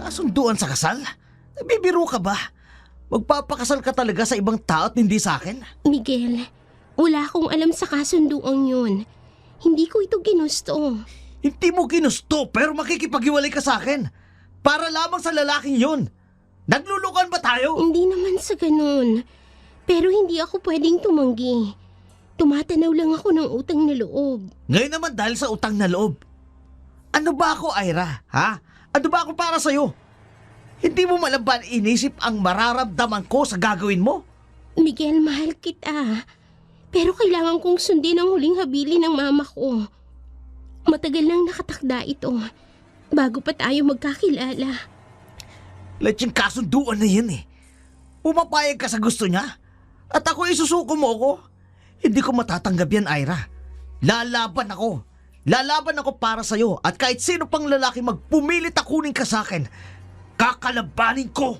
Kasunduan sa kasal? Bibiro ka ba? Magpapakasal ka talaga sa ibang tao at hindi sa akin? Miguel, wala akong alam sa kasunduang yun. Hindi ko ito ginusto. Hindi mo ginusto pero makikipaghiwalay ka sa akin. Para lamang sa lalaking yon. Naglulukan ba tayo? Hindi naman sa ganun. Pero hindi ako pwedeng tumanggi. Tumatanaw lang ako ng utang na loob. Ngayon naman dahil sa utang na loob. Ano ba ako, Ira? Ha? Ano ba ako para sa'yo? Hindi mo malaban inisip ang mararamdaman ko sa gagawin mo? Miguel, mahal kita. Pero kailangan kong sundin ang huling habili ng mama ko. Matagal nang nakatakda ito. Bago pa tayo magkakilala. Lahat yung kasunduan na yan eh. Pumapayag ka sa gusto niya. At ako isusuko mo ako. Hindi ko matatanggap yan, Ira. Lalaban ako. Lalaban ako para sa'yo. At kahit sino pang lalaki magpumilit na kunin ka sa akin, kakalabanin ko.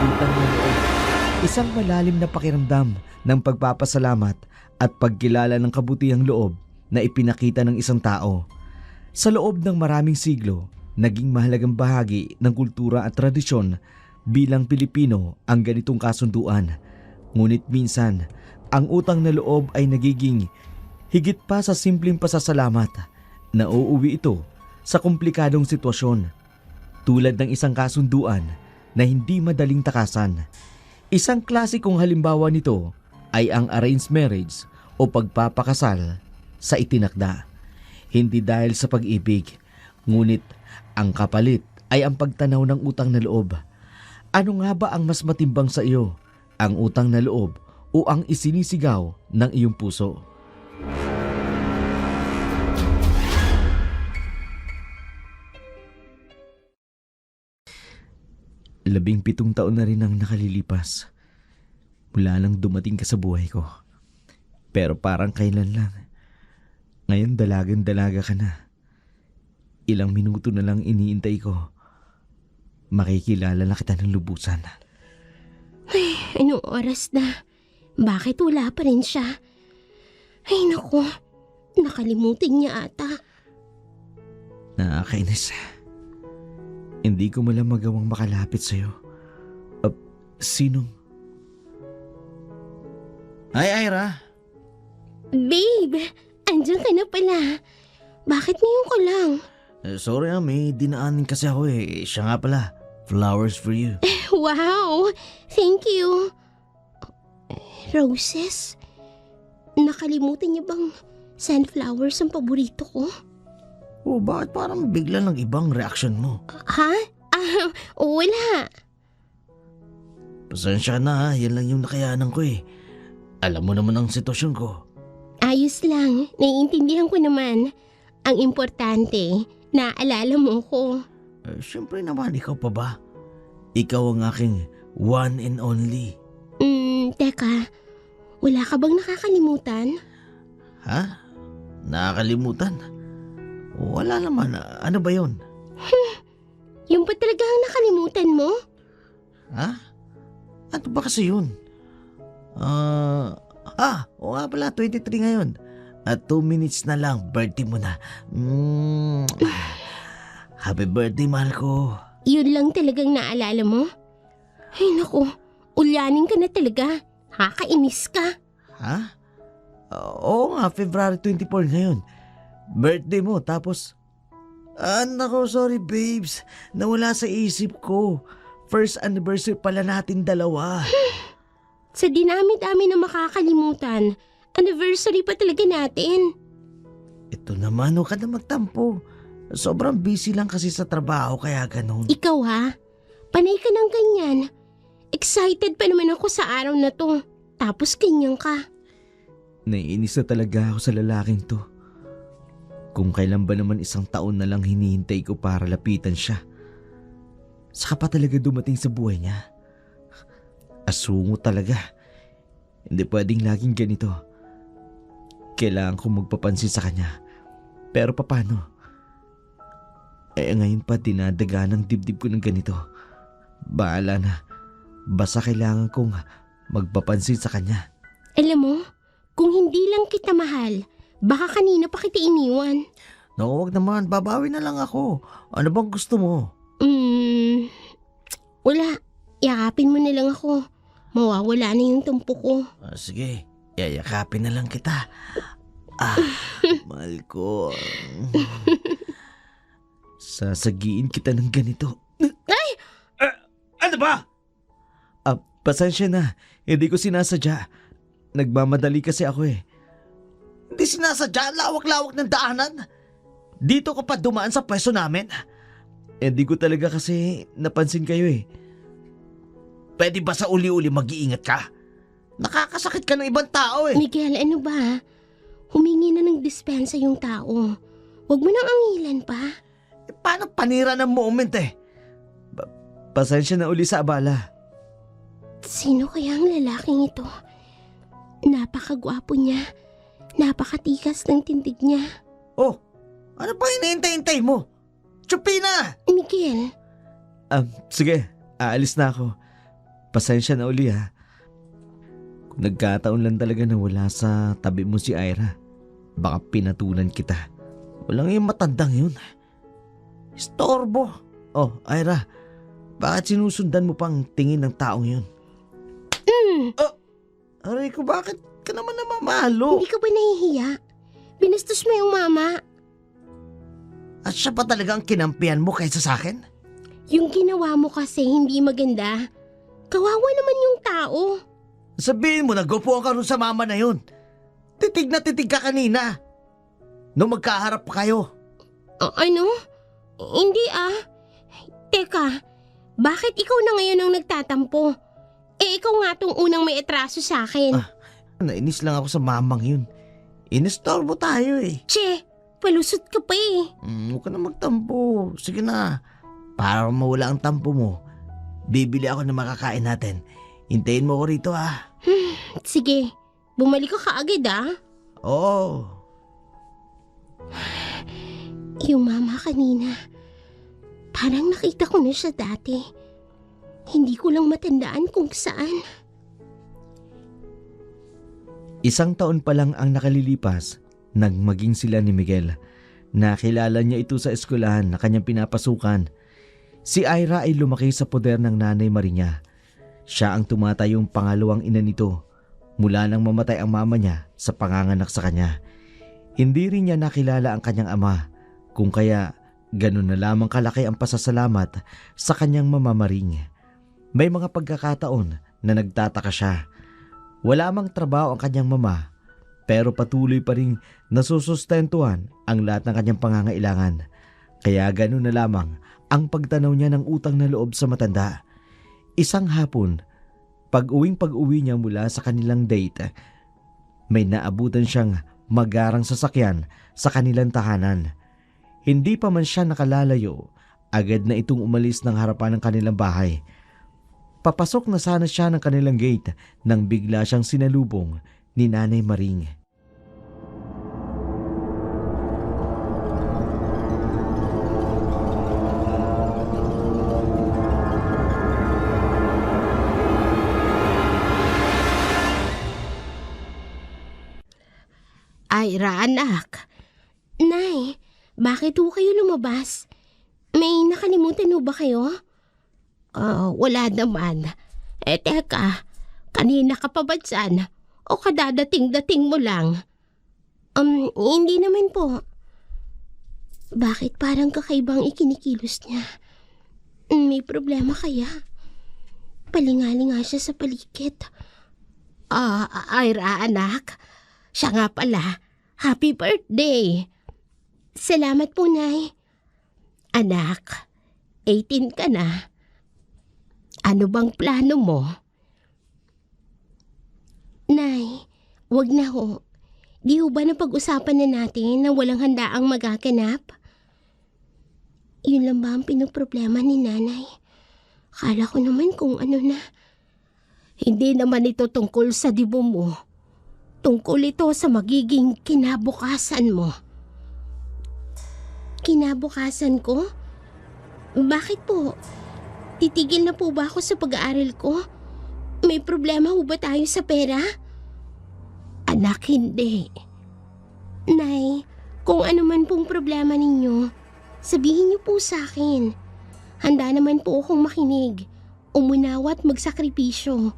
Utang na loob. Isang malalim na pakiramdam ng pagpapasalamat at pagkilala ng kabutihang loob na ipinakita ng isang tao. Sa loob ng maraming siglo, naging mahalagang bahagi ng kultura at tradisyon bilang Pilipino ang ganitong kasunduan. Ngunit minsan, ang utang na loob ay nagiging higit pa sa simpleng pasasalamat. Nauuwi ito sa komplikadong sitwasyon. Tulad ng isang kasunduan na hindi madaling takasan. Isang klasikong halimbawa nito ay ang arranged marriage o pagpapakasal sa itinakda. Hindi dahil sa pag-ibig, ngunit ang kapalit ay ang pagtanaw ng utang na loob. Ano nga ba ang mas matimbang sa iyo? Ang utang na loob o ang isinisigaw ng iyong puso? Labing-pitong taon na rin ang nakalilipas mula nang dumating ka sa buhay ko. Pero parang kailan lang. Ngayon dalagang-dalaga ka na. Ilang minuto na lang iniintay ko. Makikilala na kita ng lubusan. Ay, anong oras na? Bakit wala pa rin siya? Ay naku, nakalimutan niya ata. Nakakainis. Hindi ko malang magawang makalapit sa'yo. Sinong? Ay, Ira. Babe, andyan ka na pala. Bakit ngayon ka lang? Sorry may dinaanin kasi ako eh. Siya nga pala. Flowers for you. Wow, thank you. Roses? Nakalimutan niya bang sunflowers ang paborito ko? Oh, bakit parang bigla ng ibang reaction mo? Ha? Wala. Pasensya na ha. Yan lang yung nakayanan ko eh. Alam mo naman ang sitwasyon ko. Ayos lang, naiintindihan ko naman. Ang importante, naalala mo ko. Siyempre naman, ikaw pa ba? Ikaw ang aking one and only. Teka, wala ka bang nakakalimutan? Ha? Nakakalimutan? Wala naman. Ano ba yun? Yung ba talaga ang nakalimutan mo? Ha? Ano ba kasi yun? Oo nga pala, 23 ngayon. At 2 minutes na lang, birthday mo na. Happy birthday, mahal ko. Yun lang talagang naalala mo? Ay naku, ulyanin ka na talaga. Nakakainis ka. Ha? Oo nga, February 24 ngayon. Birthday mo, tapos... Nako, sorry babes. Nawala sa isip ko. First anniversary pala natin dalawa. Sa dinami-dami na makakalimutan, anniversary pa talaga natin. Ito naman, huwag ka na magtampo. Sobrang busy lang kasi sa trabaho kaya ganun. Ikaw ha? Panay ka ng ganyan. Excited pa naman ako sa araw na to. Tapos ganyan ka. Naiinis na talaga ako sa lalaking to. Kung kailan ba naman 1 taon na lang hinihintay ko para lapitan siya. Saka pa talaga dumating sa buhay niya. Asungo talaga. Hindi pwedeng laging ganito. Kailangan ko magpapansin sa kanya. Pero paano? Ngayon pa dinadaga ng dibdib ko ng ganito. Bahala na. Basta kailangan kong magpapansin sa kanya. Alam mo, kung hindi lang kita mahal, baka kanina pa kita iniwan. Naku, wag naman. Babawi na lang ako. Ano bang gusto mo? Wala. Yakapin mo na lang ako. Mawawala na yung tumpo ko. Sige, yayakapin na lang kita. Mahal ko. Sasagiin kita ng ganito. Ay! Ano ba? Pasensya na. Hindi ko sinasadya. Nagmamadali kasi ako eh. Hindi sinasadya? Lawak-lawak ng daanan. Dito ka pa dumaan sa pwesto namin. Hindi ko talaga kasi napansin kayo eh. Pwede ba sa uli-uli mag-iingat ka? Nakakasakit ka ng ibang tao eh. Miguel, ano ba? Humingi na ng dispensa yung tao. Huwag mo nang angilan pa. Paano panira ng moment eh? Pasensya na uli sa abala. Sino kaya ang lalaking ito? Napakagwapo niya. Napakatikas ng tindig niya. Oh, ano pa hinihintay-hintay mo? Tsupi na! Miguel, Sige, aalis na ako. Pasensya na uli ha. Kung nagkataon lang talaga na wala sa tabi mo si Ira, baka pinatulan kita. Walang yung matandang yun. Istorbo. Oh, Ira, bakit sinusundan mo pang tingin ng taong yun? Aray ko, bakit ka naman namamalo? hindi ka ba nahihiya? Binastos mo yung mama. At siya pa talaga ang kinampihan mo kaysa sa akin? Yung ginawa mo kasi hindi maganda. Kawawa naman yung tao. Sabihin mo, naggupuan ka rin sa mama na yun. Titig na titig ka kanina. Nung magkaharap pa kayo. Ano? Hindi ah. Teka, bakit ikaw na ngayon ang nagtatampo? Ikaw nga tong unang may atraso sa akin. Nainis lang ako sa mamang yun. Inistorbo tayo eh. Che, palusot ka pa eh. Huwag ka na magtampo. Sige na. Para mawala ang tampo mo, bibili ako ng makakain natin. Hintayin mo ko rito ah. Sige, bumalik ka kaagad ah. Oo. Yung mama kanina, parang nakita ko na siya dati. Hindi ko lang matandaan kung saan. Isang taon pa lang ang nakalilipas nang maging sila ni Miguel. Nakilala niya ito sa eskwelahan na kanyang pinapasukan. Si Ira ay lumaki sa poder ng nanay Maria. Siya ang tumatayong pangalawang ina nito mula nang mamatay ang mama niya sa panganganak sa kanya. Hindi rin niya nakilala ang kanyang ama, kung kaya ganun na lamang kalaki ang pasasalamat sa kanyang mama Maring. May mga pagkakataon na nagtataka siya. Wala mang trabaho ang kanyang mama, pero patuloy pa rin nasusustentuhan ang lahat ng kanyang pangangailangan. Kaya ganun na lamang ang pagtanaw niya ng utang na loob sa matanda. Isang hapon, pag-uwi niya mula sa kanilang date, may naabutan siyang magarang sasakyan sa kanilang tahanan. Hindi pa man siya nakalalayo, agad na itong umalis ng harapan ng kanilang bahay. Papasok na sana siya ng kanilang gate nang bigla siyang sinalubong ni Nanay Maring. Ira, anak. Nay, bakit ho kayo lumabas? May nakalimutan ho ba kayo? Wala naman. Teka, kanina ka pa ba dyan? O kadadating-dating mo lang? Hindi naman po. Bakit parang kakaibang ikinikilos niya? May problema kaya? Palingali nga siya sa paligid. Ira, anak. Siya nga pala. Happy birthday! Salamat po, Nay. Anak, 18 ka na. Ano bang plano mo? Nay, wag na ho. Di ho ba napag-usapan na natin na walang handaang magaganap? Yun lang ba ang pinoproblema ni Nanay? Kala ko naman kung ano na. Hindi naman ito tungkol sa dibo mo. Tungkol ito sa magiging kinabukasan mo. Kinabukasan ko? Bakit po? titigil na po ba ako sa pag-aaral ko? May problema ho ba tayo sa pera? Anak, hindi. Nay, kung ano man pong problema ninyo, sabihin niyo po sa akin. Handa naman po akong makinig, umunawa at magsakripisyo.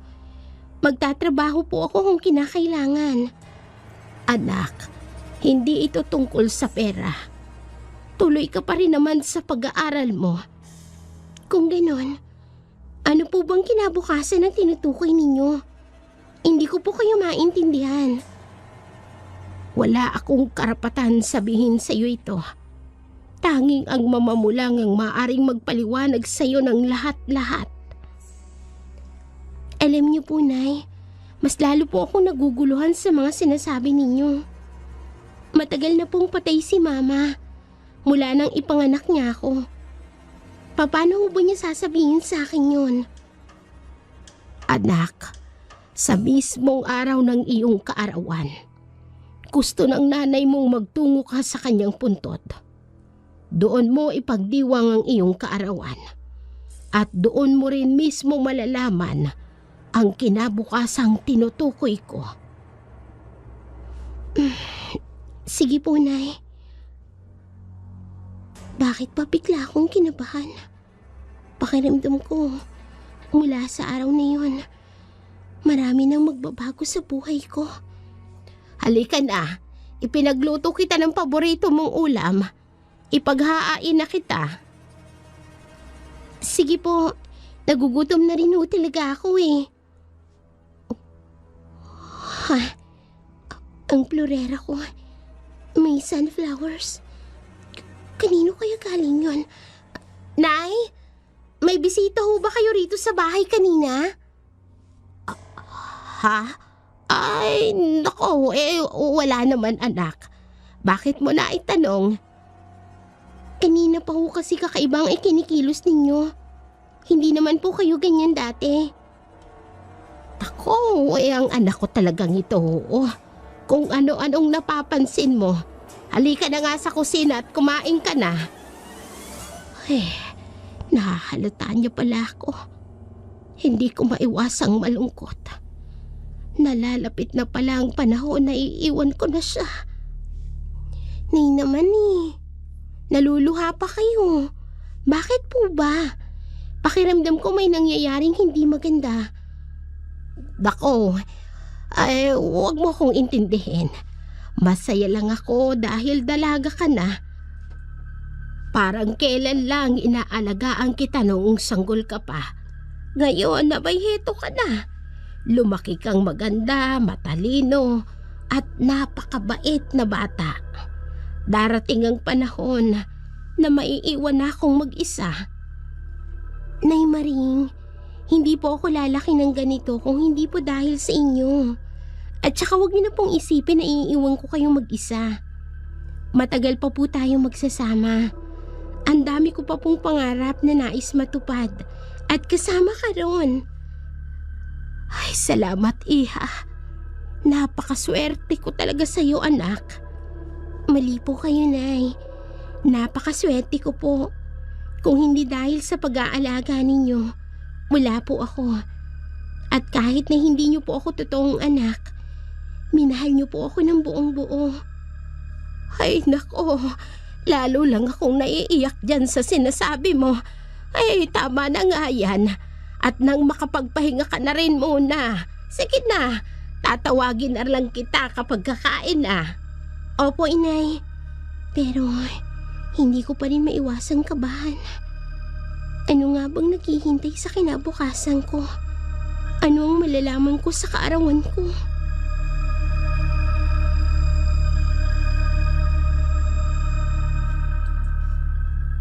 Magtatrabaho po ako kung kinakailangan. Anak, hindi ito tungkol sa pera. Tuloy ka pa rin naman sa pag-aaral mo. Kung ganon, ano po bang kinabukasan ng tinutukoy ninyo? Hindi ko po kayo maintindihan. Wala akong karapatan sabihin sa iyo ito. Tanging ang mamamulang ang maaring magpaliwanag sa iyo ng lahat-lahat. Alam niyo po, Nay, mas lalo po akong naguguluhan sa mga sinasabi ninyo. Matagal na pong patay si Mama. Mula nang ipanganak niya ako. Paano ho ba niya sasabihin sa akin yun? Anak, sa mismong araw ng iyong kaarawan, gusto ng nanay mong magtungo ka sa kanyang puntod. Doon mo ipagdiwang ang iyong kaarawan. At doon mo rin mismo malalaman ang kinabukasang tinutukoy ko. Sige po, Nay. Bakit pa bigla akong kinabahan? Pakiramdam ko, mula sa araw na yun, marami nang magbabago sa buhay ko. Halika na, ipinagluto kita ng paborito mong ulam. Ipaghahain na kita. Sige po, nagugutom na rin ho talaga ako eh. Ha? Ang florera ko, may sunflowers. Kanino kaya galing yun? Nay, may bisita ho ba kayo rito sa bahay kanina? Ha? Ay, nako, wala naman anak. Bakit mo na itanong? Kanina pa ho kasi kakaibang ikinikilos ninyo. Hindi naman po kayo ganyan dati. Ako, ang anak ko talagang ito. Kung ano-anong napapansin mo. Halika na nga sa kusina at kumain ka na. Nahahalata niya pala ako. Hindi ko maiwasang malungkot. Nalalapit na pala ang panahon na iiwan ko na siya. Nay naman naluluha pa kayo. Bakit po ba? Pakiramdam ko may nangyayaring hindi maganda. Dako, huwag mo akong intindihin. Masaya lang ako dahil dalaga ka na. Parang kailan lang inaalagaan kita noong sanggol ka pa. Ngayon nabay heto ka na. Lumaki kang maganda, matalino, at napakabait na bata. Darating ang panahon na maiiwan na akong mag-isa. Nay Maring, hindi po ako lalaki ng ganito kung hindi po dahil sa inyo. At saka huwag niyo na pong isipin na iiwan ko kayong mag-isa. Matagal pa po tayong magsasama. Ang dami ko pa pong pangarap na nais matupad. At kasama ka ron. Ay, salamat Iha. Napakaswerte ko talaga sa iyo, anak. Mali po kayo, Nay. Napakaswerte ko po. Kung hindi dahil sa pag-aalaga ninyo, wala po ako. At kahit na hindi niyo po ako totoong anak, minahal niyo po ako ng buong buo. Ay nako, lalo lang akong naiiyak dyan sa sinasabi mo. Ay tama na nga yan. At nang makapagpahinga ka na rin muna. Sige na, tatawagin na lang kita kapag kakain na. Opo, Inay. Pero hindi ko pa rin maiwasang kabahan. Ano nga bang naghihintay sa kinabukasan ko? Ano ang malalaman ko sa kaarawan ko?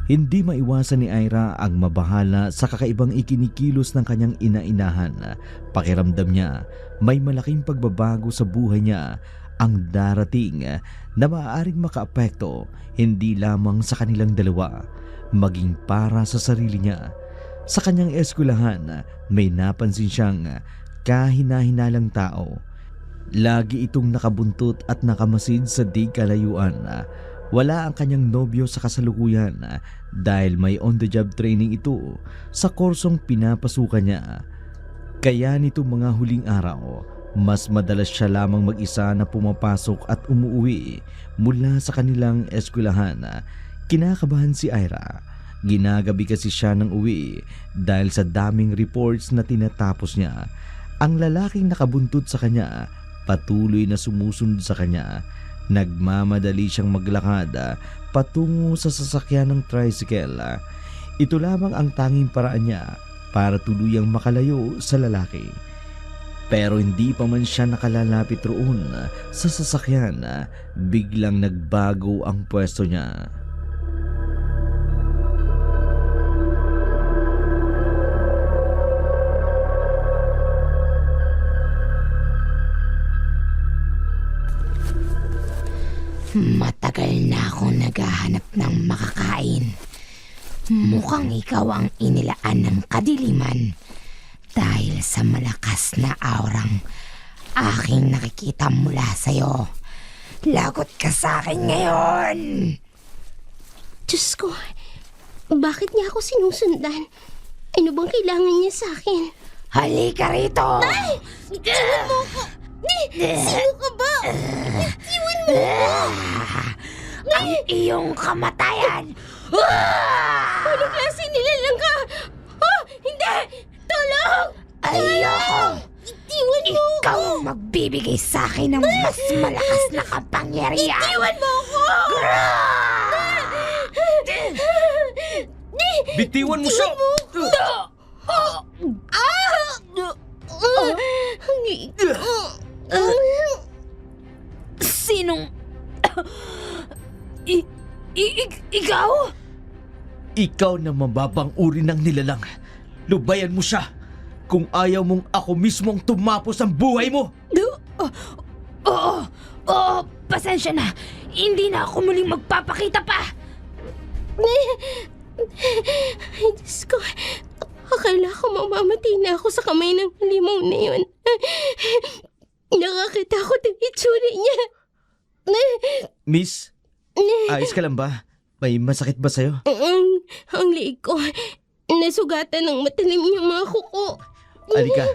Hindi maiwasan ni Ira ang mabahala sa kakaibang ikinikilos ng kanyang ina-inahan. Pakiramdam niya, may malaking pagbabago sa buhay niya ang darating na maaaring makaapekto hindi lamang sa kanilang dalawa, maging para sa sarili niya. Sa kanyang eskwelahan, may napansin siyang kahina-hinalang tao. Lagi itong nakabuntot at nakamasid sa di kalayuan. Wala ang kanyang nobyo sa kasalukuyan dahil may on-the-job training ito sa kursong pinapasukan niya. Kaya nito mga huling araw, mas madalas siya lamang mag-isa na pumapasok at umuwi mula sa kanilang eskwelahan. Kinakabahan si Ira. Ginagabi kasi siya ng uwi dahil sa daming reports na tinatapos niya. Ang lalaking nakabuntot sa kanya patuloy na sumusunod sa kanya. Nagmamadali siyang maglakad patungo sa sasakyan ng tricycle. Ito lamang ang tanging paraan niya para tuluyang makalayo sa lalaki. Pero hindi pa man siya nakalalapit roon sa sasakyan, biglang nagbago ang pwesto niya. Matagal na ako naghahanap ng makakain. Mukhang ikaw ang inilaan ng kadiliman dahil sa malakas na aurang aking nakikita mula sa'yo. Lagot ka sa akin ngayon! Diyos ko, bakit niya ako sinusundan? Ano bang kailangan niya sa akin? Halika rito! Nay! Iwan mo ako! Sino ka ba? Iwan mo ako! Ang iyong kamatayan! Anong klase nilalang ka? Oh, hindi! Tulong! Ayoko! Iwan mo ako! Ikaw ang magbibigay sa akin ng mas malakas na kapangyarihan! Iwan mo ako! Bitiwan mo siya! Sinong... ikaw? Ikaw na mababang uri ng nilalang. Lubayan mo siya kung ayaw mong ako mismo ang tumapos ang buhay mo. Oo, pasensya na. Hindi na ako muling magpapakita pa. Ay, Diyos ko. Akala ko mamamatay na ako sa kamay ng limaw na yun. Nakakatakot ang itsura niya. Miss, ayos ka lang ba? May masakit ba sa'yo? Ang liig ko. Nasugatan ng matalim yung mga kuko. Alika,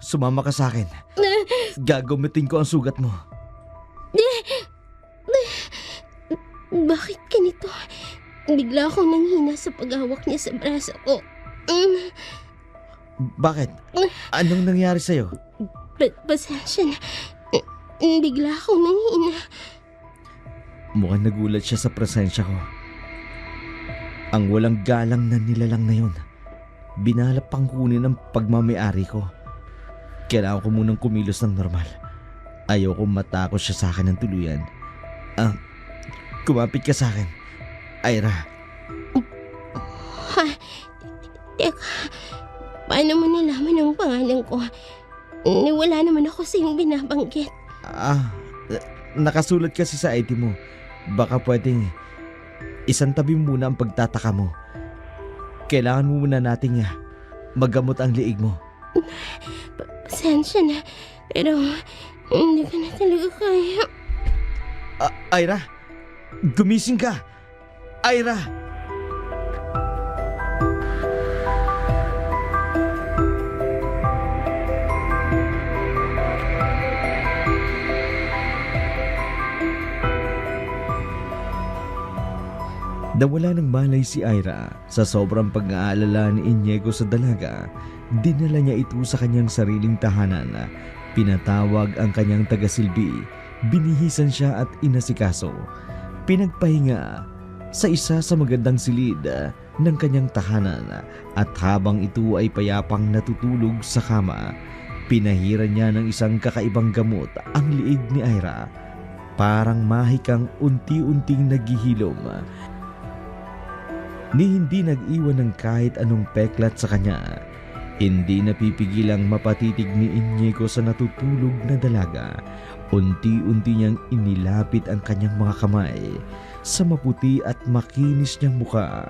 sumama ka sa akin. Gagamitin ko ang sugat mo. Bakit ganito? Bigla akong nanghina sa paghawak niya sa braso ko. Bakit? Anong nangyari sa'yo? Pasensya na. Bigla akong nanghina. Mukhang nagulat siya sa presensya ko. Ang walang galang na nilalang na yun, binalap pang kunin ang pagmamayari ko. Kailangan ko munang kumilos ng normal. Ayoko matakot siya sa akin ng tuluyan. Kumapit ka sa akin, Ira. Teka, paano mo nalaman ang pangalan ko? Wala naman ako sa iyong binabanggit. Nakasulat kasi sa ID mo. Baka pwedeng isantabi muna ang pagtataka mo. Kailangan mo muna nating magamot ang liig mo. Pasensya na, pero hindi ko na talaga kaya. Ira, gumising ka! Ira! Nawala ng malay si Ira sa sobrang pag-aalala ni Inigo sa dalaga. Dinala niya ito sa kanyang sariling tahanan. Pinatawag ang kanyang tagasilbi. Binihisan siya at inasikaso. Pinagpahinga sa isa sa magandang silid ng kanyang tahanan at habang ito ay payapang natutulog sa kama, pinahiran niya ng isang kakaibang gamot ang liig ni Ira. Parang mahikang unti-unting naghihilom. Ni hindi nag-iwan ng kahit anong peklat sa kanya. Hindi napipigilang mapatitig ni Inigo sa natutulog na dalaga. Unti-unti niyang inilapit ang kanyang mga kamay sa maputi at makinis niyang muka.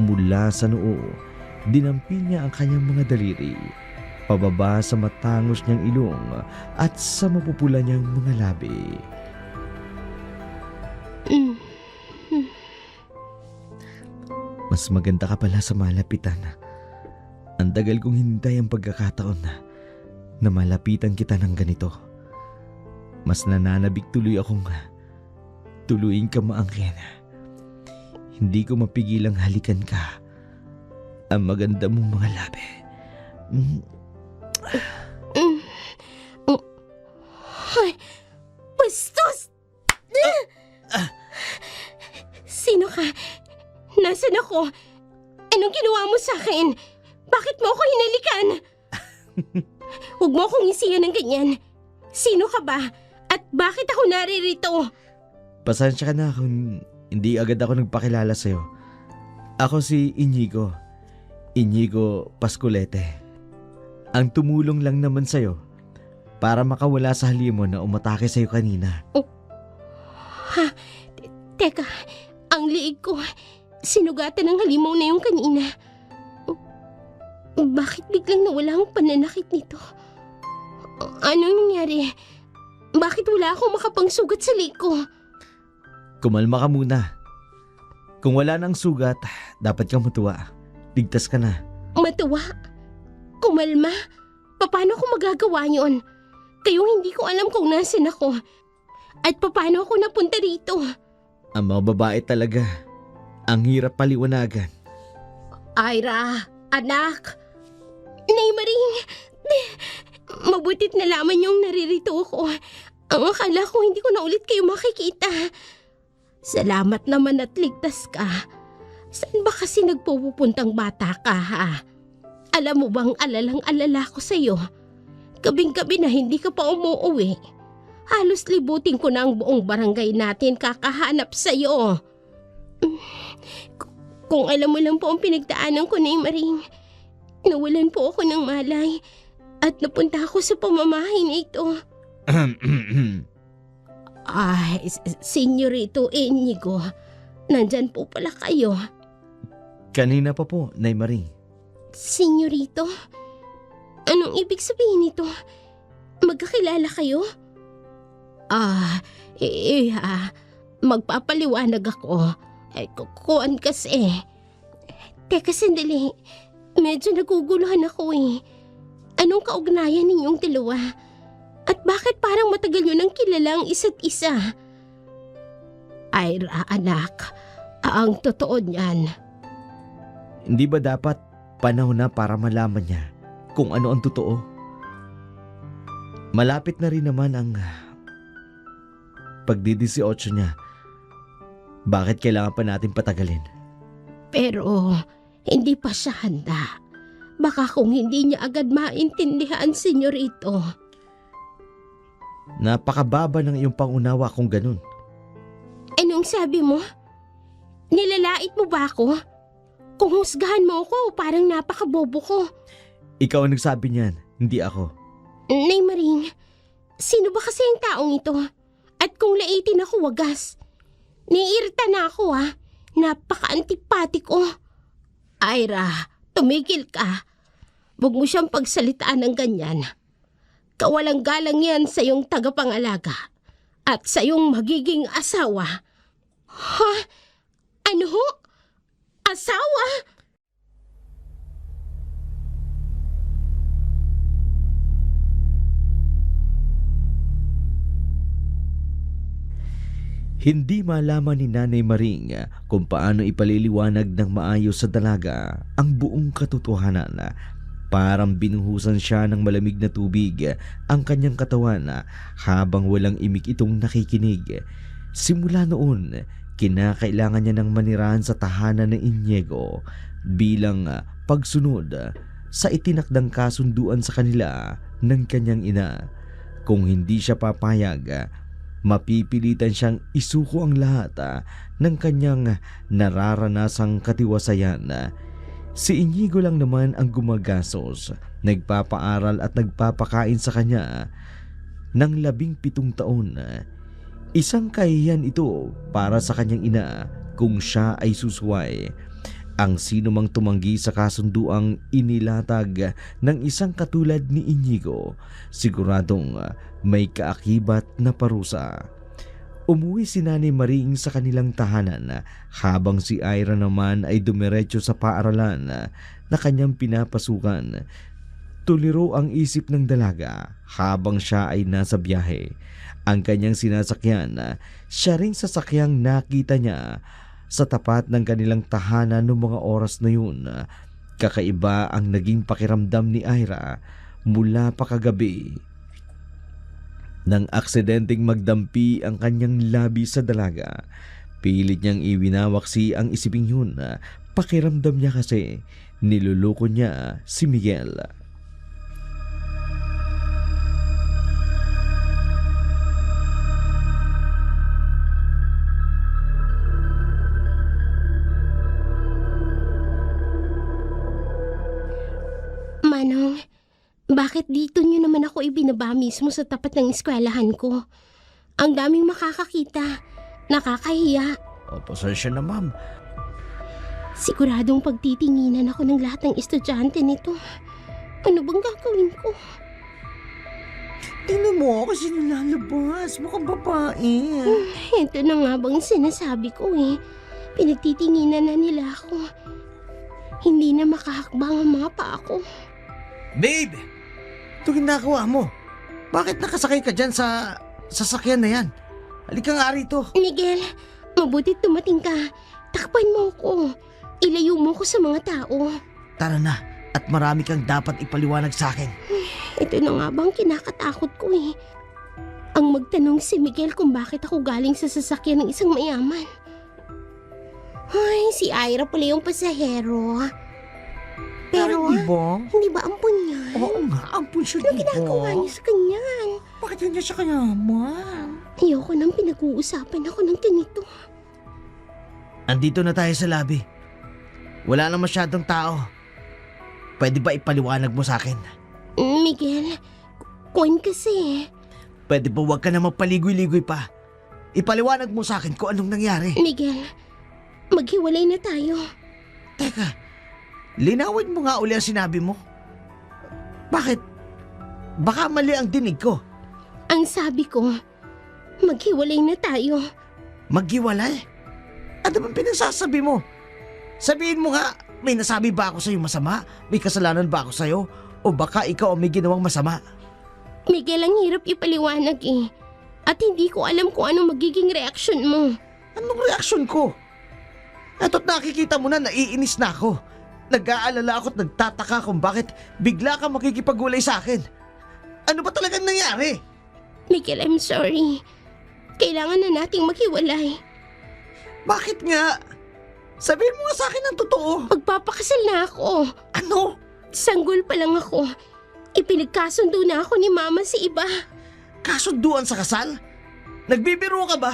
Mula sa noo, dinampi niya ang kanyang mga daliri, pababa sa matangos niyang ilong at sa mapupula niyang mga labi. Mas maganda ka pala sa malapitan. Ang tagal kong hintay ang pagkakataon na malapitan kita ng ganito. Mas nananabik tuloy akong tuluyin ka maangkin. Hindi ko mapigilang halikan ka. Ang maganda mong mga labi. Ay, bastos! Sino ka? Nasaan ako? Anong ginawa mo sa akin? Bakit mo ako hinalikan? Huwag mo akong isiyan ng ganyan. Sino ka ba? At bakit ako naririto? Pasensya ka na kung hindi agad ako nagpakilala sa'yo. Ako si Inigo. Inigo Pasculete. Ang tumulong lang naman sa'yo para makawala sa halimaw na umatake sa'yo kanina. Ha? Teka, ang liig ko. Sinugatan ng halimaw na yung kanina. Bakit biglang nawala ang pananakit nito? Anong nangyari? Bakit wala akong makapangsugat sa liig ko? Kumalma ka muna. Kung wala nang sugat, dapat kang matuwa. Ligtas ka na. Matuwa? Kumalma? Paano ko magagawa yon? Kayong hindi ko alam kung nasan ako. At paano ako napunta rito? Ang mga babae talaga. Ang hirap paliwanagan. Ira, anak. Nay Maring, mabutit na lamang yung naririto ako. Ang akala ko hindi ko na ulit kayo makikita. Salamat naman at ligtas ka. Saan ba kasi nagpupuntang bata ka, ha? Alam mo bang alalang-alala ko sa'yo? Gabing-gabi na hindi ka pa umuuwi. Halos libutin ko na ang buong barangay natin kakahanap sa'yo. Kung alam mo lang po ang pinagdaanan ko, Nay Maring. Nawalan po ako ng malay at napunta ako sa pamamahay na ito. Ay, Senyorito Inigo, nandyan po pala kayo. Kanina pa po, Nay Maring. Senyorito? Anong ibig sabihin nito? Magkakilala kayo? Magpapaliwanag ako. Kukuan kasi. Teka sandali, medyo naguguluhan ako eh. Anong kaugnayan ninyong dalawa? At bakit parang matagal nyo nang kilala ang isa't isa? Ira, anak, ang totoo niyan. Hindi ba dapat panahon na para malaman niya kung ano ang totoo? Malapit na rin naman ang pagdi-18 niya. Bakit kailangan pa natin patagalin? Pero hindi pa siya handa. Baka kung hindi niya agad maintindihan, senyorito. Napakababa ng iyong pangunawa kung ganun. Anong sabi mo? Nilalait mo ba ako? Kung husgahan mo ako, parang napakabobo ko. Ikaw ang nagsabi niyan, hindi ako. Nay Maring, sino ba kasi ang taong ito? At kung laitin ako, wagas. Niirita na ako ha. Napaka-antipatik ko. Ira, tumigil ka. Huwag mo siyang pagsalitaan ng ganyan. Kawalang galang yan sa iyong tagapangalaga at sa iyong magiging asawa. Ha? Ano ho? Asawa? Hindi malaman ni Nanay Maring kung paano ipaliliwanag ng maayos sa dalaga ang buong katotohanan. Parang binuhusan siya ng malamig na tubig ang kanyang katawan habang walang imik itong nakikinig. Simula noon, kinakailangan niya ng manirahan sa tahanan ng Inigo bilang pagsunod sa itinakdang kasunduan sa kanila ng kanyang ina. Kung hindi siya papayag, mapipilitan siyang isuko ang lahat ng kanyang nararanasang katiwasayan. Si Inigo lang naman ang gumagastos, nagpapaaral at nagpapakain sa kanya ng 17 taon. Isang kahiyan ito para sa kanyang ina kung siya ay susuway. Ang sino mang tumanggi sa kasunduang inilatag ng isang katulad ni Inigo, siguradong may kaakibat na parusa. Umuwi si Nanay Maring sa kanilang tahanan habang si Ira naman ay dumiretso sa paaralan na kanyang pinapasukan. Tuliro ang isip ng dalaga habang siya ay nasa biyahe. Ang kanyang sinasakyan, siya ring sasakyang nakita niya sa tapat ng kanilang tahanan noong mga oras na yun. Kakaiba ang naging pakiramdam ni Ira mula pa kagabi. Nang aksidenteng magdampi ang kanyang labi sa dalaga, pilit niyang iwinawaksi ang isiping yun. Pakiramdam niya kasi niluloko niya si Miguel. Manong, bakit dito nyo naman ako ibinaba mismo sa tapat ng eskwelahan ko? Ang daming makakakita. Nakakahiya. Pasensya na, ma'am. Siguradong pagtitinginan ako ng lahat ng estudyante nito. Ano bang gagawin ko? Tingnan mo kasi nilalabas. Mukhang babae. Ito na nga bang sinasabi ko eh. Pinagtitinginan na nila ako. Hindi na makahakbang ang mga paa ko. Babe! Ito ginagawa mo. Bakit nakasakay ka dyan sa sasakyan na yan? Halika nga rito. Miguel, mabuti tumating ka. Takpan mo ko. Ilayo mo ko sa mga tao. Tara na. At marami kang dapat ipaliwanag sa akin. Ito na nga bang kinakatakot ko eh. Ang magtanong si Miguel kung bakit ako galing sa sasakyan ng isang mayaman. Ay, si Ira pala yung pasahero. Pero, Di ba? hindi ba ampun niya? Oo nga, ampun siya, Anong di ginagawa ba? niya sa kanyan? Bakit hindi siya kayaman? Ayoko nang pinag-uusapan ako ng ganito. Andito na tayo sa lobby. Wala na masyadong tao. Pwede ba ipaliwanag mo sa akin? Miguel, kuwan kasi. Pwede ba wag ka na magpaligoy-ligoy pa? Ipaliwanag mo sa akin kung anong nangyari. Miguel, maghiwalay na tayo. Teka, linawin mo nga uli ang sinabi mo. Bakit? Baka mali ang dinig ko. Ang sabi ko, maghiwalay na tayo. Maghiwalay? Ano bang pinagsasabi mo? Sabihin mo nga, may nasabi ba ako sa'yo masama? May kasalanan ba ako sa'yo? O baka ikaw ang may ginawang masama? Miguel, ang hirap ipaliwanag eh. At hindi ko alam kung anong magiging reaksyon mo. Anong reaksyon ko? Eto't nakikita mo na naiinis na ako. Nag-aalala ako at nagtataka kung bakit bigla ka makikipagulay sa akin. Ano ba talagang nangyari? Miguel, I'm sorry. Kailangan na nating maghiwalay. Bakit nga? Sabihin mo nga sa akin ang totoo. Magpapakasal na ako. Ano? Sanggol pa lang ako. Ipinagkasundo na ako ni Mama sa iba. Kasunduan sa kasal? Nagbibiro ka ba?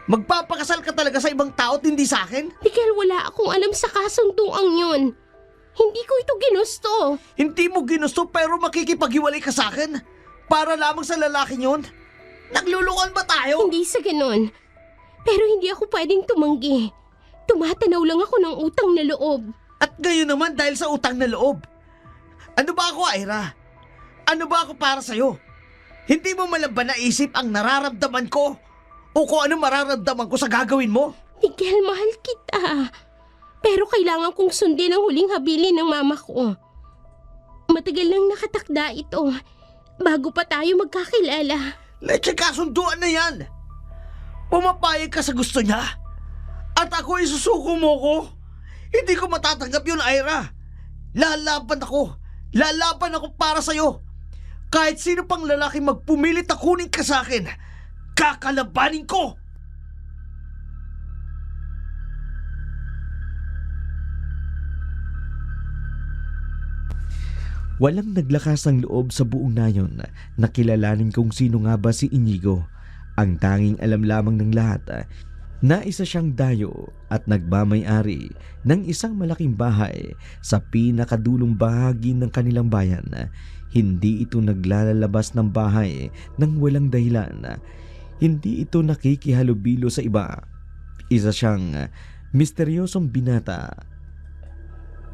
Magpapakasal ka talaga sa ibang tao at hindi sa akin? Miguel, wala akong alam sa kasunduang yun. Hindi ko ito ginusto. Hindi mo ginusto pero makikipaghiwalay ka sa akin? Para lamang sa lalaking yun? Naglulukan ba tayo? Hindi sa ganon. Pero hindi ako pwedeng tumanggi. Tumatanaw lang ako ng utang na loob. At ngayon naman dahil sa utang na loob. Ano ba ako, Ira? Ano ba ako para sa'yo? Hindi mo man lang ba naisip ang nararamdaman ko? O kung ano mararamdaman ko sa gagawin mo? Miguel, mahal kita. Pero kailangan kong sundin ang huling habilin ng mama ko. Matagal nang nakatakda ito. Bago pa tayo magkakilala. Leche, kasunduan na yan. Pumapayag ka sa gusto niya. At ako isusuko mo ko. Hindi ko matatanggap yun, Ira. Lalaban ako. Lalaban ako para sa'yo. Kahit sino pang lalaki magpumilit na kunin ka sa akin, kakalabanin ko! Walang naglakas ang loob sa buong nayon na kilalanin kung sino nga ba si Inigo. Ang tanging alam lamang ng lahat na isa siyang dayo at nagmamay-ari ng isang malaking bahay sa pinakadulong bahagi ng kanilang bayan. Hindi ito naglalabas ng bahay nang walang dahilan. Hindi ito nakikihalubilo sa iba. Isa siyang misteryosong binata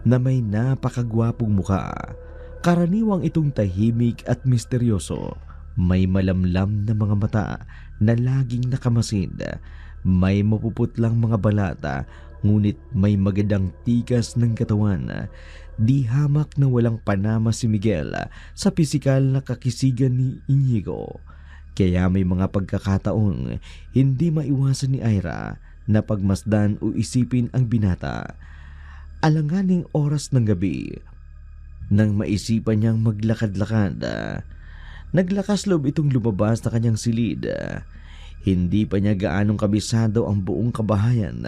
na may napakagwapong mukha. Karaniwang itong tahimik at misteryoso. May malamlam na mga mata na laging nakamasid. May mapuputlang mga balata, ngunit may magandang tikas ng katawan. Di hamak na walang panama si Miguel sa pisikal na kakisigan ni Inigo. Kaya may mga pagkakataong hindi maiwasan ni Ira na pagmasdan o isipin ang binata. Alanganing oras ng gabi, nang maisipan niyang maglakad-lakad, naglakas loob itong lumabas na kanyang silid. Hindi pa niya gaanong kabisado ang buong kabahayan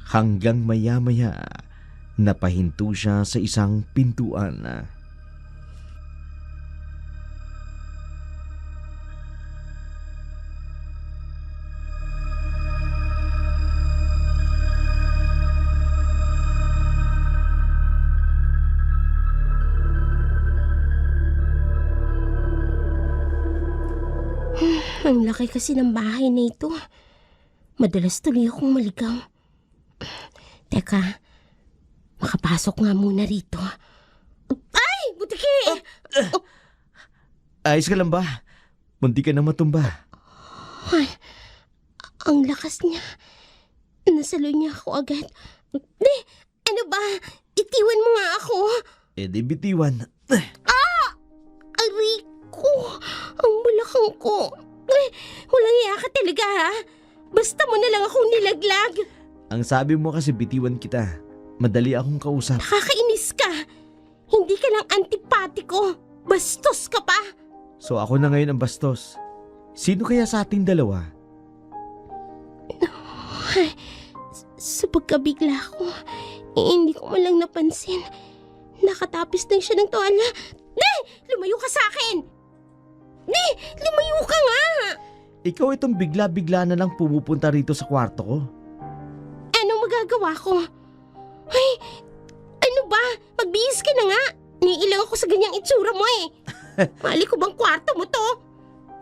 hanggang maya-maya napahinto siya sa isang pintuan. Ang laki kasi ng bahay na ito. Madalas tuloy akong maligaw. Teka, makapasok nga muna rito. Ay! Butiki! Ayos ka lang ba? Munti ka na matumba. Ay, ang lakas niya. Nasalo niya ako agad. Ano ba? Itiwan mo nga ako. Di bitiwan. Aray ko! Ang balakang ko. Walang iya ka talaga, ha? Basta mo na lang akong nilaglag. Ang sabi mo kasi bitiwan kita. Madali akong kausap. Nakakainis ka. Hindi ka lang antipatiko. Bastos ka pa. So ako na ngayon ang bastos. Sino kaya sa ating dalawa? Sa pagkabigla ko, hindi ko man lang napansin. Nakatapis lang siya ng tuwalya. Lumayo ka sa akin! Lumayo ka nga! Ikaw itong bigla-bigla na lang pumupunta rito sa kwarto ko. Anong magagawa ko? Ay, ano ba? Magbihis ka na nga. Niilang ako sa ganyang itsura mo eh. Mali ko bang kwarto mo to?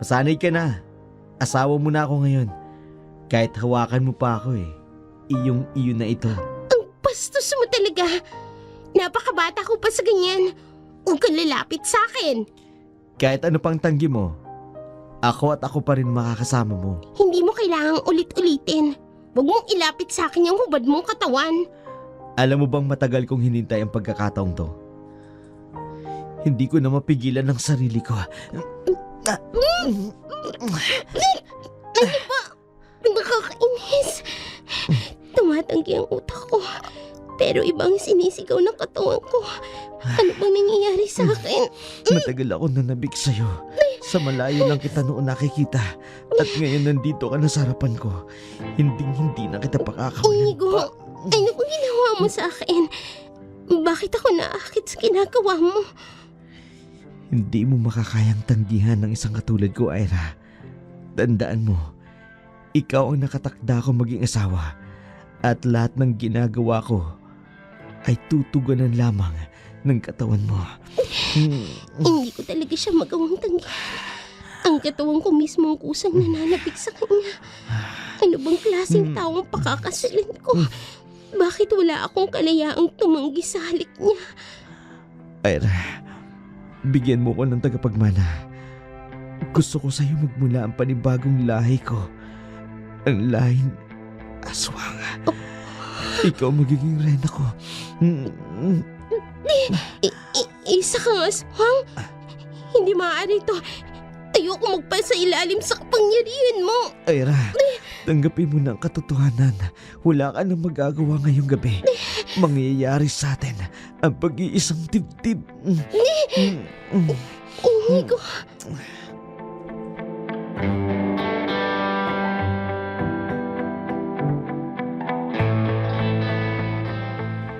Masanay ka na. Asawa mo na ako ngayon. Kahit hawakan mo pa ako eh. Iyong-iyo na ito. Ang bastos mo talaga. Napakabata ko pa sa ganyan. Huwag kang lalapit sa akin. Kahit ano pang tanggi mo, ako at ako pa rin makakasama mo. Hindi mo kailangang ulit-ulitin. Huwag mong ilapit sa akin yung hubad mong katawan. Alam mo bang matagal kong hinintay ang pagkakataong to? Hindi ko na mapigilan ng sarili ko. Ano ba? Nakakainis. Tumatanggi ang utak ko. Pero ibang sinisigaw ng katawan ko. Ano bang nangyayari sa akin? Matagal ako nanabik sa'yo. Sa malayo lang kita noon nakikita. At ngayon nandito ka na sa harapan ko. Hindi na kita pakakawalan. Inigo, ano bang ginawa mo sa akin? Bakit ako naakit sa ginagawa mo? Hindi mo makakayang tanggihan ng isang katulad ko, Ira. Tandaan mo, ikaw ang nakatakda ko maging asawa. At lahat ng ginagawa ko ay tutugunan lamang ng katawan mo. Hindi ko talaga siya magawang tanggihan. Ang katawan ko mismo ang kusang nananabik sa kanya. Ano bang klaseng tao ang pakakasalin ko? Bakit wala akong kalayaang tumanggi sa halik niya? Ira, bigyan mo ko ng tagapagmana. Gusto ko sa'yo magmula ang panibagong lahi ko. Ang lahing aswang. Ikaw magiging reyna ko. Isa kang aswang? Hindi maaari ito. Ayoko magpasa ilalim sa kapangyarihan mo. Ira, tanggapin mo na ang katotohanan. Wala ka nang magagawa ngayong gabi. Mangyayari sa atin ang pag-iisang dibdib. Inigo.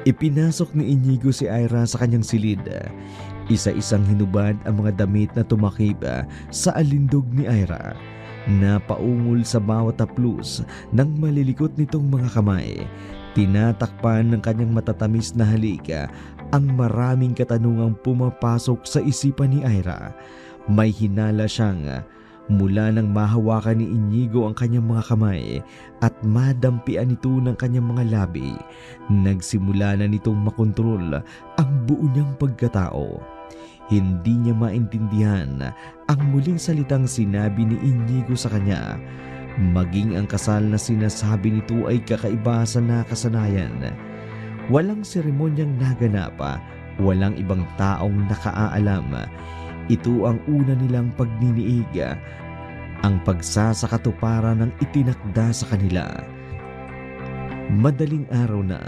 Ipinasok ni Inigo si Ira sa kanyang silid. Isa-isang hinubad ang mga damit na tumakip sa alindog ni Ira. Napaungol sa bawat haplos ng malilikot nitong mga kamay. Tinatakpan ng kanyang matatamis na halika ang maraming katanungang pumapasok sa isipan ni Ira. May hinala siyang Mula nang mahawakan ni Inigo ang kanyang mga kamay at madampian ito ng kanyang mga labi, nagsimula na nitong makontrol ang buo niyang pagkatao. Hindi niya maintindihan ang muling salitang sinabi ni Inigo sa kanya. Maging ang kasal na sinasabi nito ay kakaiba sa nakasanayan. Walang seremonyang naganap, walang ibang taong nakaalam. Ito ang una nilang pagdiniig, ang pagsasakatuparan ng itinakda sa kanila. Madaling araw na,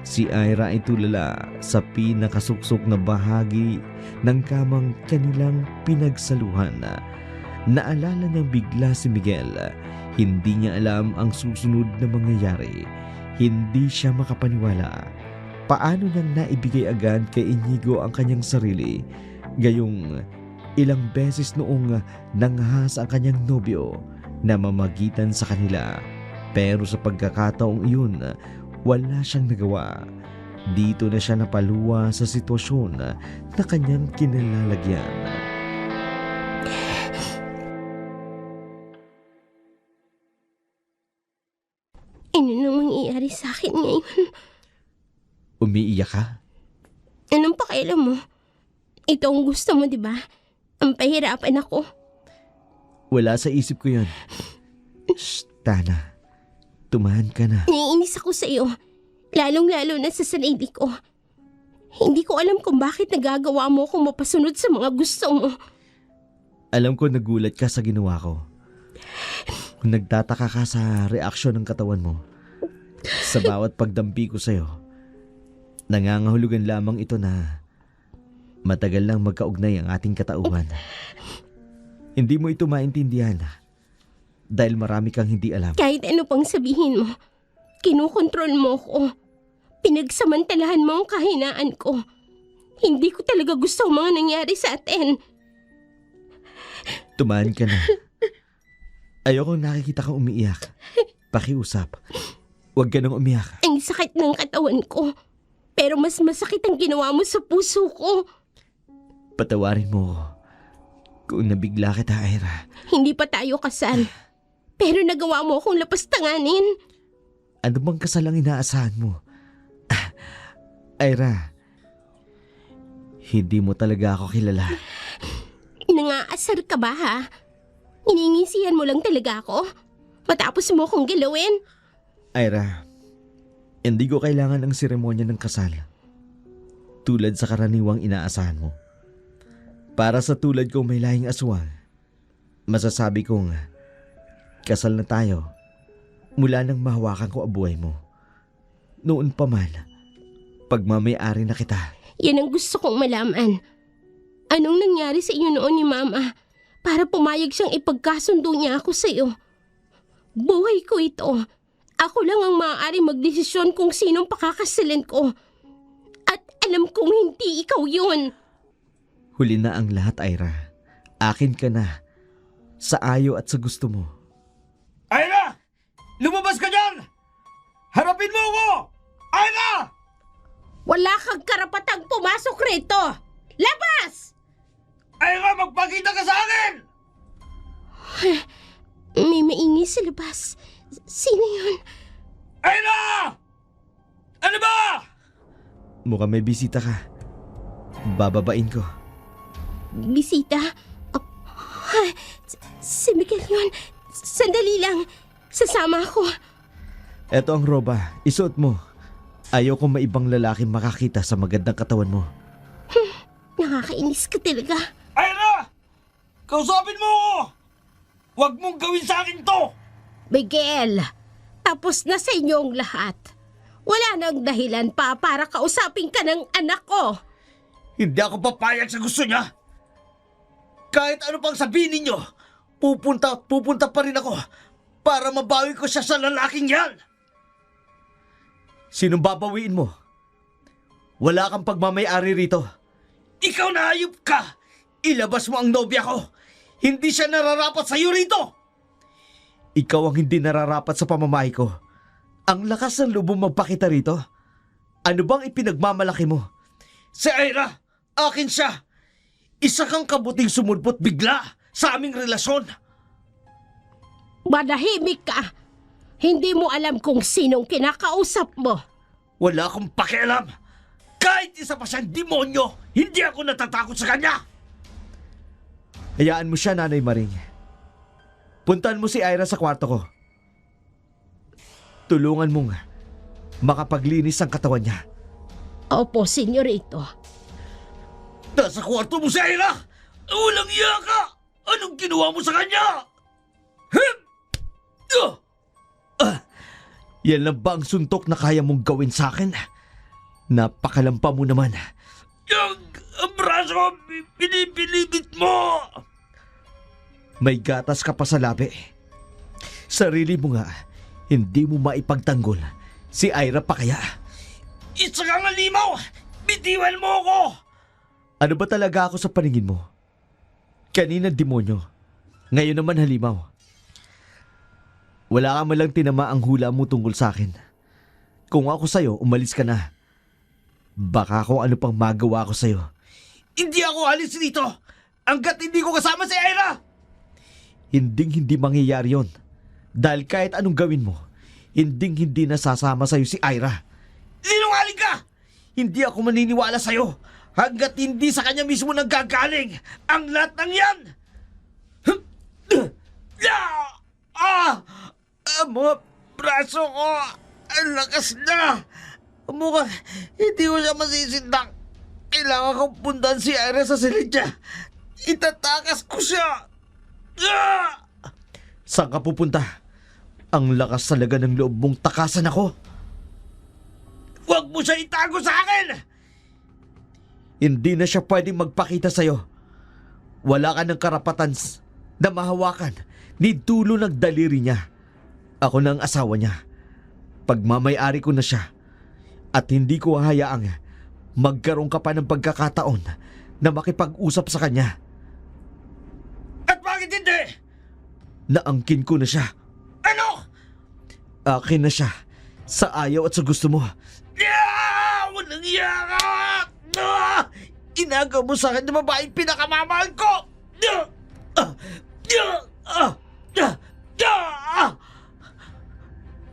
si Ira ay tulala sa pinakasuksok na bahagi ng kamang kanilang pinagsaluhan. Naalala niyang bigla si Miguel. Hindi niya alam ang susunod na mangyayari. Hindi siya makapaniwala. Paano niyang naibigay agad kay Inigo ang kanyang sarili? Gayong ilang beses noong nanghas ang kanyang nobyo na mamagitan sa kanila. Pero sa pagkakataong iyon, wala siyang nagawa. Dito na siya napaluwa sa sitwasyon na kanyang kinalalagyan. Ano nang mangyayari sa akin ngayon? Umiiyak ka? Anong pakialam mo? Ito ang gusto mo, di ba? Ang pahirapan ako. Wala sa isip ko yun. Shh, Tana. Tumahan ka na. Naiinis ako sa iyo. Lalong-lalo na sa sarili ko. Hindi ko alam kung bakit nagagawa mo akong mapasunod sa mga gusto mo. Alam ko nagulat ka sa ginawa ko. Nagtataka ka sa reaksyon ng katawan mo. Sa bawat pagdampi ko sa'yo, nangangahulugan lamang ito na matagal lang magkaugnay ang ating katauhan. Hindi mo ito maintindihan dahil marami kang hindi alam. Kahit ano pang sabihin mo, kinukontrol mo ko. Pinagsamantalahan mo ang kahinaan ko. Hindi ko talaga gusto ang mga nangyari sa atin. Tumahan ka na. Ayokong nakikita kang umiiyak. Pakiusap. Huwag ka nang umiyak. Ang sakit ng katawan ko. Pero mas masakit ang ginawa mo sa puso ko. Patawarin mo ko kung nabigla kita, Ira. Hindi pa tayo kasal. Pero nagawa mo akong lapastanganin. Ano bang kasal ang inaasahan mo? Ira, hindi mo talaga ako kilala. Nangaasar ka ba, ha? Iningisihan mo lang talaga ako? Matapos mo akong galawin? Ira, hindi ko kailangan ng seremonya ng kasal. Tulad sa karaniwang inaasahan mo. Para sa tulad kong may lahing aswang, masasabi kong kasal na tayo mula nang mahawakan ko ang buhay mo. Noon pa man, pagmamayari na kita. Yan ang gusto kong malaman. Anong nangyari sa iyo noon ni Mama para pumayag siyang ipagkasundo niya ako sa iyo? Buhay ko ito. Ako lang ang maaari magdesisyon kung sinong pakakasalan ko. At alam kong hindi ikaw yun. Huli na ang lahat, Ira. Akin ka na. Sa ayo at sa gusto mo. Ira! Lumabas ka dyan! Harapin mo ako! Ira! Wala kang karapatang pumasok rito! Labas! Ira, magpakita ka sa akin! May maingay sa labas. Sino yun? Ira! Ano ba? Mukhang may bisita ka. Bababain ko. Bisita? Oh, si Miguel yun. Sandali lang. Sasama ako. Eto ang roba. Isuot mo. Ayaw kong maibang lalaki makakita sa magandang katawan mo. Nakakainis ka talaga. Ira! Kausapin mo ako! Huwag mong gawin sa akin to! Miguel, tapos na sa inyong lahat. Wala nang dahilan pa para kausapin ka ng anak ko. Hindi ako papayag sa gusto niya. Kahit ano pang sabihin ninyo, pupunta pa rin ako para mabawi ko siya sa lalaking yan. Sinong babawiin mo? Wala kang pagmamayari rito. Ikaw na hayop ka! Ilabas mo ang nobya ko! Hindi siya nararapat sa iyo rito! Ikaw ang hindi nararapat sa pamamahay ko. Ang lakas ng loob mong magpakita rito. Ano bang ipinagmamalaki mo? Si Ira, akin siya! Isa kang kabuting sumulpot bigla sa aming relasyon. Manahimik ka! Hindi mo alam kung sinong kinakausap mo. Wala akong pakialam. Kahit isa pa siyang demonyo, hindi ako natatakot sa kanya. Hayaan mo siya, Nanay Maring. Puntahan mo si Ira sa kwarto ko. Tulungan mong makapaglinis ang katawan niya. Opo, senyorito. Nasa kwarto mo si Ira! Walang iya ka! Anong ginawa mo sa kanya? Yan lang ba ang suntok na kaya mong gawin sa akin? Napakalampa mo naman. Ang braso, pinipilibit mo! May gatas ka pa sa labi. Sarili mo nga, hindi mo maipagtanggol. Si Ira pa kaya? Isa kang alimaw! Bitiwan mo ako! Ano ba talaga ako sa paningin mo? Kanina demonyo, ngayon naman halimaw. Wala ka man lang tinama ang hula mo tungkol sa akin. Kung ako sa'yo, umalis ka na. Baka kung ano pang magawa ko sa'yo. Hindi ako alis dito! Hanggat hindi ko kasama si Ira! Hindi mangyayari yon. Dahil kahit anong gawin mo, hindi nasasama sa'yo si Ira. Sinungaling ka! Hindi ako maniniwala sa'yo hanggat hindi sa kanya mismo nanggagaling ang lahat ng yan! Ang mga braso ko, ang lakas na! Mukhang hindi ko siya masisindang. Kailangan kong puntahan si Ira sa silid niya. Itatakas ko siya! Saan ka pupunta? Ang lakas talaga ng loob mong takasan ako. Huwag mo siya itago sa akin! Hindi na siya pwedeng magpakita sa'yo. Wala ka ng karapatan na mahawakan ni dulo ng daliri niya. Ako na ang asawa niya. Pagmamay-ari ko na siya. At hindi ko hahayaang magkaroon ka pa ng pagkakataon na makipag-usap sa kanya. At bakit hindi? Naangkin ko na siya. Ano? Akin na siya. Sa ayaw at sa gusto mo. Walang iya ka! Inagaw mo sa akin na babaeng pinakamamahal ko!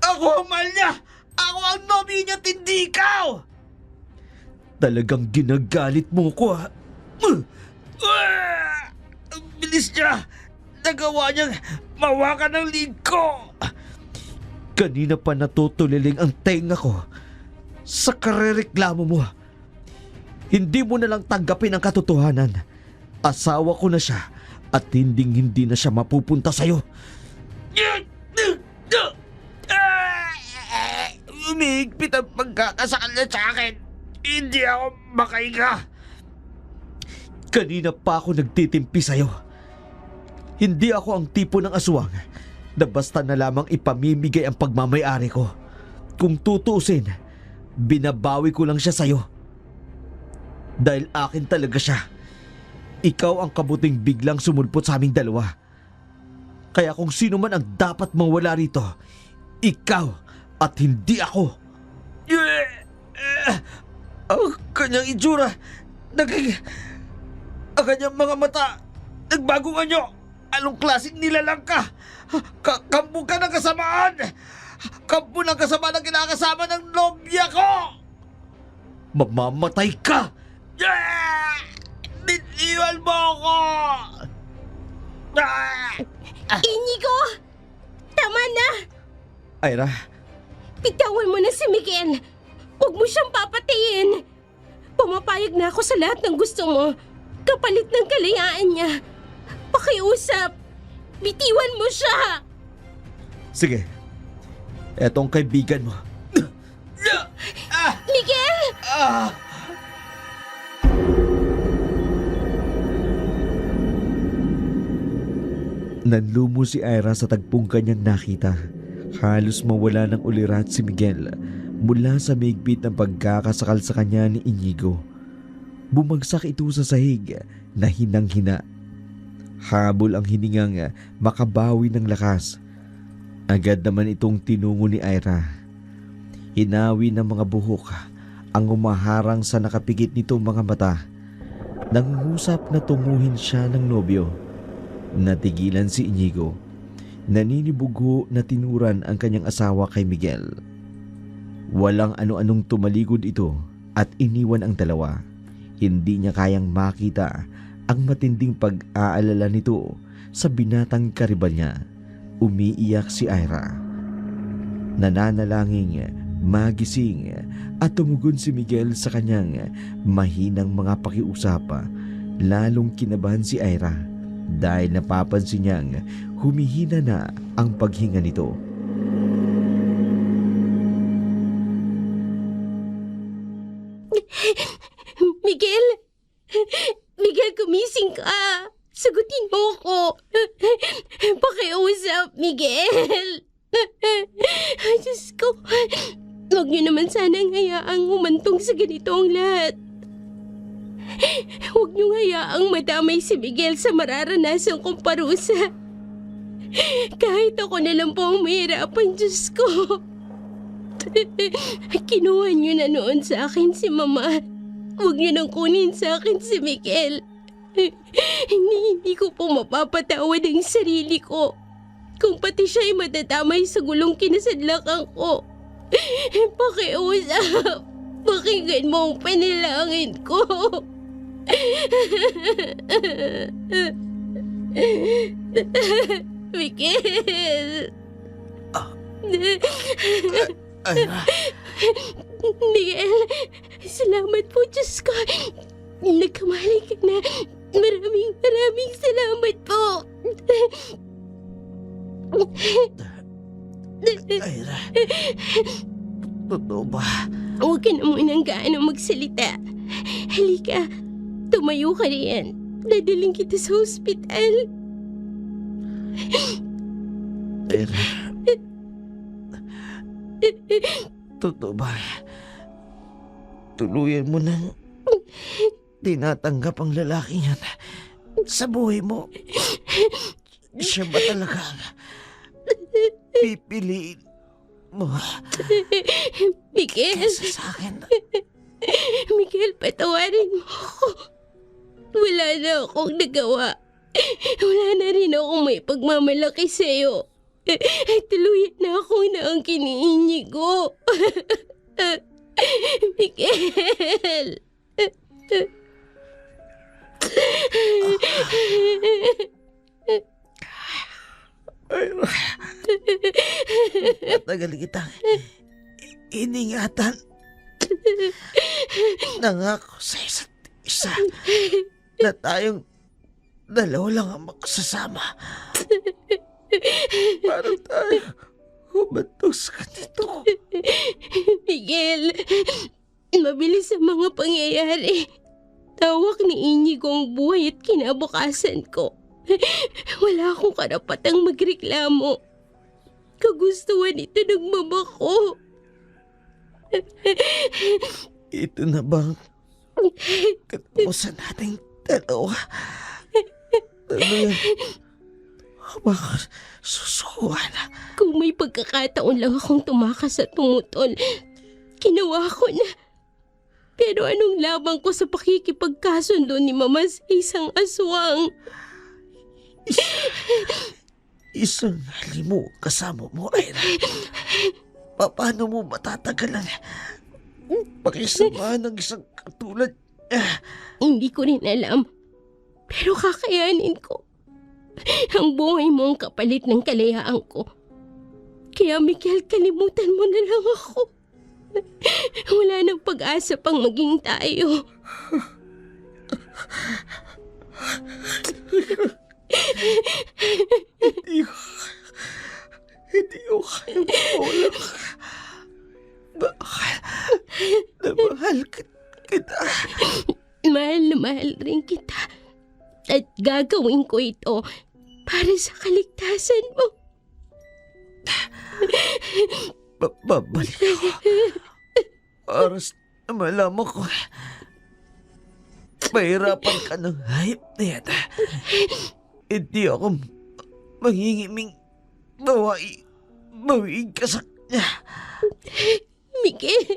Ako ang mahal niya! Ako ang nobyo niya, hindi ikaw! Talagang ginagalit mo ko, ha? Ang bilis niya! Nagawa niyang mawakan ng lig ko! Kanina pa natutuliling ang tenga ko sa karereklamo mo. Hindi mo na lang tanggapin ang katotohanan. Asawa ko na siya at hindi na siya mapupunta sa'yo. Umihigpit ang pagkakasakal niya sa akin. Hindi ako makahinga. Kanina pa ako nagtitimpi sa'yo. Hindi ako ang tipo ng aswang na basta na lamang ipamimigay ang pagmamay-ari ko. Kung tutuusin, binabawi ko lang siya sa'yo. Dahil akin talaga siya. Ikaw ang kabuting biglang sumulpot sa aming dalawa. Kaya kung sino man ang dapat mawala rito, ikaw at hindi ako. Ang kanyang itsura, ang kanyang mga mata, nagbago nga nyo. Anong klaseng nilalang ka? Kampo ka ng kasamaan! Kampo ng kasamaan ang kinakasama ng nobya ko! Mamamatay ka! Bitiwan mo ako! Inigo! Tama na! Ira, Bitawan mo na si Miguel! Huwag mo siyang papatayin! Pumapayag na ako sa lahat ng gusto mo. Kapalit ng kalayaan niya. Pakiusap! Bitiwan mo siya! sige. Etong kaibigan mo. Miguel! Nanlumo si Ira sa tagpong kanyang nakita. Halos mawala ng ulirat si Miguel mula sa mahigpit ng pagkakasakal sa kanya ni Inigo. Bumagsak ito sa sahig na hinang-hina. Habol ang hiningang makabawi ng lakas. Agad naman itong tinungo ni Ira. Hinawi ng mga buhok ang umaharang sa nakapikit nitong mga mata. Nangungusap na tunguhin siya ng nobyo. Natigilan si Inigo. Naninibugo na tinuran ang kanyang asawa kay Miguel. Walang ano-anong tumaligod ito at iniwan ang dalawa. Hindi niya kayang makita ang matinding pag-aalala nito sa binatang karibal niya. Umiiyak si Ira. Nananalangin magising at tumugon si Miguel sa kanyang mahinang mga pakiusap. Lalong kinabahan si Ira dahil napapansin niyang humihina na ang paghinga nito. Miguel! Miguel, gumising ka! Sagutin mo ako! Pakiusap, Miguel! Ay, Diyos ko! Huwag niyo naman sanang hayaang humantong sa ganitong lahat. Huwag niyo hayaang madamay si Miguel sa mararanasan kong parusa. Kahit ako na lang po ang mahirapan, Diyos ko. Kinuha niyo na noon sa akin si Mama. Huwag niyo nang kunin sa akin si Miguel. Hindi ko po mapapatawad ang sarili ko. Kung pati siya ay madadamay sa gulong kinasadlakan ko. Pakiusap. Pakinggan mo ang panalangin ko. Miguel. Ira, Miguel, salamat po, Diyos ko. Nagkamali ka na. Maraming salamat po. Ira. Totoo ba? Huwag ka na munang gaano magsalita. Halika, tumayo ka riyan. Dadaling kita sa ospital. Ira. Totoo ba? Tuluyan mo nang tinatanggap ang lalaking yan sa buhay mo. Siya ba talaga ang pipiliin mo Miguel, kesa sa akin? Miguel, patawarin mo ako. Wala na akong nagawa. Wala na rin akong may pagmamalaki sa'yo. Tuluyan na akong na ang kiniinyigo. Miguel. Ira. Matagal kitang iningatan. Nangako sa isa't isa na tayong dalawa lang ang magsasama. Para tayo humatos ka dito. Miguel, mabilis ang mga pangyayari. Tawak ni Inigo ang buhay at kinabukasan ko. Wala akong karapatang magreklamo. Kagustuhan ito ng mama ko. Ito na bang katapusan nating dalawa? Talagang baka susuwan. Kung may pagkakataon lang akong tumakas at tumutol, ginawa ko na. Pero anong labang ko sa pakikipagkasundo ni Mama sa isang aswang? Isang halimu kasama mo, Ira. Paano mo matatagalan pakisamahan ng isang katulad niya? Hindi ko rin alam. Pero kakayanin ko. Ang buhay mo ang kapalit ng kalayaan ko. Kaya Miguel, kalimutan mo na lang ako. Wala nang pag-asa pang maging tayo. Hindi ko kaya maulak. Bakal na mahal kita. Mahal na mahal rin kita. At gagawin ko ito para sa kaligtasan mo. Babalik ako. Oras na malaman ko mahirapan ka ng hayop na yan. Hindi ako mangingiming bawiin ka sa kanya. Miguel.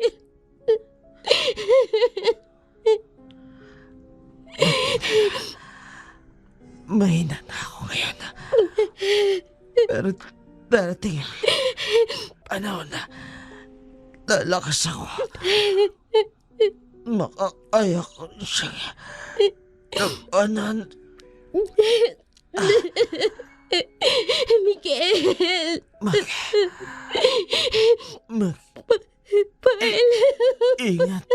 Mahina na ako ngayon. Pero darating ang panahon na lalakas ako. Makakaya ko siya. Labanan. Miguel! Ingat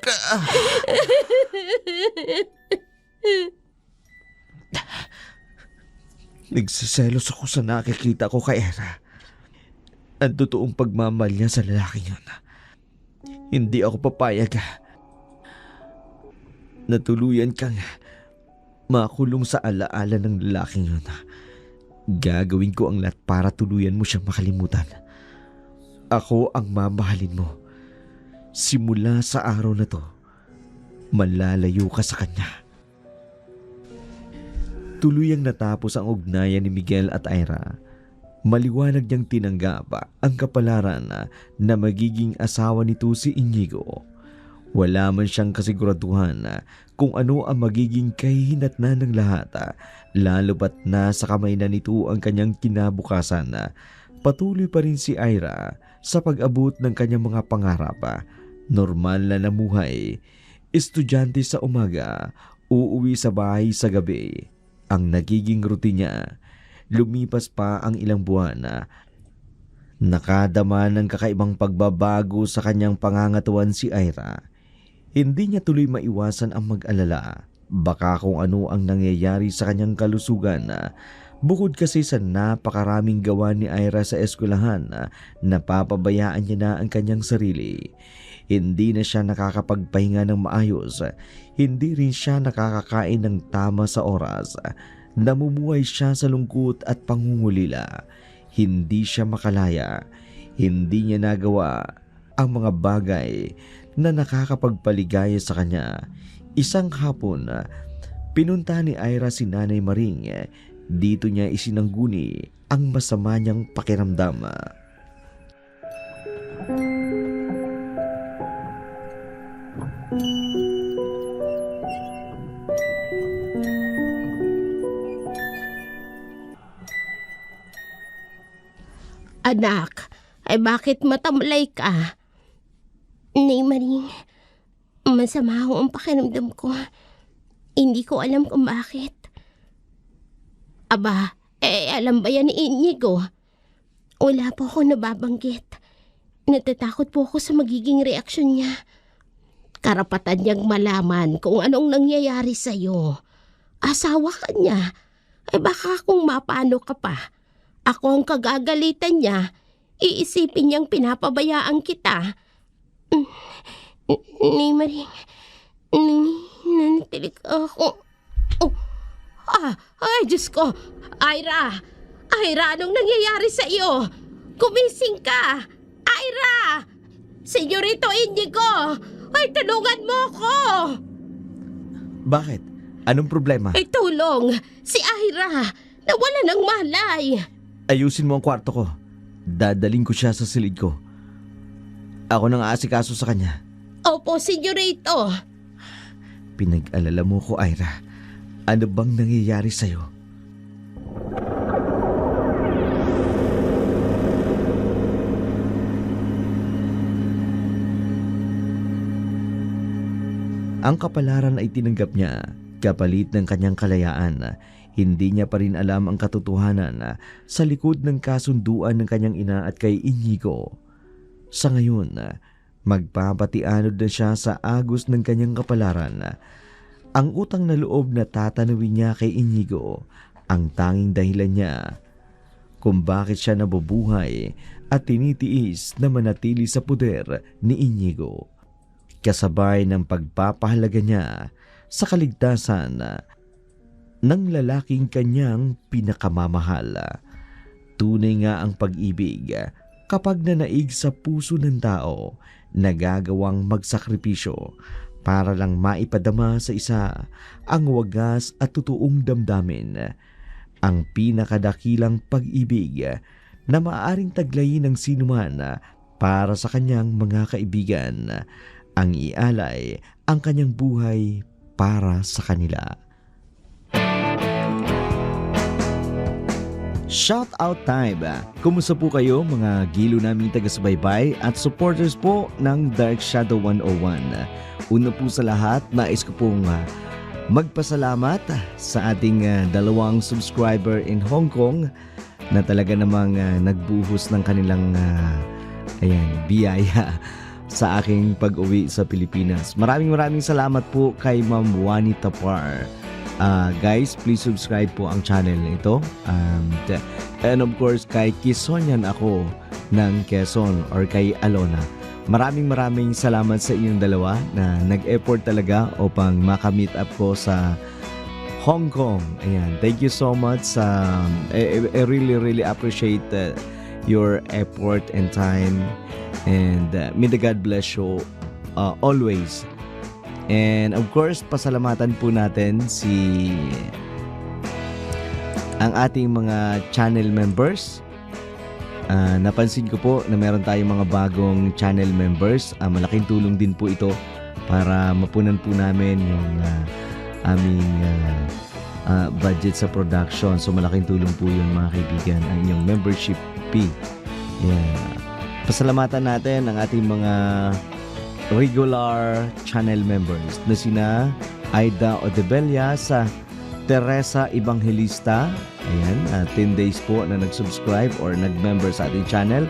ka. Nagsiselos ako sa nakikita ko kay Era. Ang totoong pagmamahal niya sa lalaking yun. Hindi ako papayag na tuluyan kang makulong sa alaala ng lalaking yun. Gagawin ko ang lahat para tuluyan mo siyang makalimutan. Ako ang mamahalin mo. Simula sa araw na to, malalayo ka sa kanya. Tuluyang natapos ang ugnayan ni Miguel at Ira. Maliwanag niyang tinanggap ang kapalaran na magiging asawa nito si Inigo. Wala man siyang kasiguraduhan kung ano ang magiging kahihinatnan ng lahat, lalo pat nasa kamay na nito ang kanyang kinabukasan. Patuloy pa rin si Ira sa pag-abot ng kanyang mga pangarap. Normal na namuhay, estudyante sa umaga, uuwi sa bahay sa gabi. Ang nagiging routine niya. Lumipas pa ang ilang buwan. Nakadama ng kakaibang pagbabago sa kanyang pangangatuan si Ira. Hindi niya tuloy maiwasan ang mag-alala. Baka kung ano ang nangyayari sa kanyang kalusugan. Bukod kasi sa napakaraming gawa ni Ira sa eskwelahan, napapabayaan niya na ang kanyang sarili. Hindi na siya nakakapagpahinga ng maayos. Hindi rin siya nakakakain ng tama sa oras. Namumuhay siya sa lungkot at pangungulila. Hindi siya makalaya. Hindi niya nagawa ang mga bagay na nakakapagpaligaya sa kanya. Isang hapon, pinunta ni Ira si Nanay Maring. Dito niya isinangguni ang masama niyang pakiramdam. Anak, ay bakit matamlay ka? Nay Maring, masama ho ang pakiramdam ko. Hindi ko alam kung bakit. Aba, alam ba yan ni Inigo? Wala po ako nababanggit. Natatakot po ako sa magiging reaksyon niya. Karapatan niyang malaman kung anong nangyayari sa'yo. Asawa ka niya. Ay baka kung mapano ka pa. Ako ang kagagalitan niya. Iisipin niyang pinapabayaan kita. Ni Maring, nanatilig ako. Ay, Diyos ko. Ira, anong nangyayari sa iyo? Gumising ka. Ira! Senyorito Inigo! Ay, tulungan mo ko! Bakit? Anong problema? Ay, tulong! Si Ira! Nawala ng malay! Ayusin mo ang kwarto ko. Dadaling ko siya sa silid ko. Ako nang aasikaso sa kanya. Opo, senyorito. Pinag-alala mo ko, Ira. Ano bang nangyayari sa'yo? Ang kapalaran ay tinanggap niya kapalit ng kanyang kalayaan. Hindi niya pa rin alam ang katotohanan sa likod ng kasunduan ng kanyang ina at kay Inigo. Sa ngayon, magpapatianod na siya sa agos ng kanyang kapalaran. Ang utang na loob na tatanawin niya kay Inigo ang tanging dahilan niya kung bakit siya nabubuhay at tinitiis na manatili sa puder ni Inigo. Kasabay ng pagpapahalaga niya sa kaligtasan ng lalaking kanyang pinakamamahal. Tunay nga ang pag-ibig kapag nanaig sa puso ng tao, nagagawang magsakripisyo para lang maipadama sa isa ang wagas at totoong damdamin. Ang pinakadakilang pag-ibig na maaaring taglayin ng sinuman para sa kanyang mga kaibigan, ang ialay ang kanyang buhay para sa kanila. Shout out time! Kumusta po kayo mga gilo naming taga-subaybay at supporters po ng Dark Shadow 101? Una po sa lahat, nais ko pong magpasalamat sa ating dalawang subscriber in Hong Kong na talaga namang nagbuhos ng kanilang biyaya sa aking pag-uwi sa Pilipinas. Maraming salamat po kay Ma'am Juanita Par. Guys, please subscribe po ang channel na ito. And of course, kay Kisonyan ako ng Quezon or kay Alona. Maraming salamat sa inyong dalawa na nag-effort talaga upang makamit up ko sa Hong Kong. Ayan, thank you so much. I really appreciate your effort and time. And may the God bless you always. And of course, pasalamatan po natin ang ating mga channel members. Napansin ko po na meron tayong mga bagong channel members. Malaking tulong din po ito para mapunan po namin yung aming budget sa production. So malaking tulong po yun mga kaibigan, ang inyong membership fee. Pasalamatan natin ang ating mga regular channel members na sina Aida Odebella sa Teresa Evangelista. Ayan, 10 days po na nag-subscribe or nag-member sa ating channel.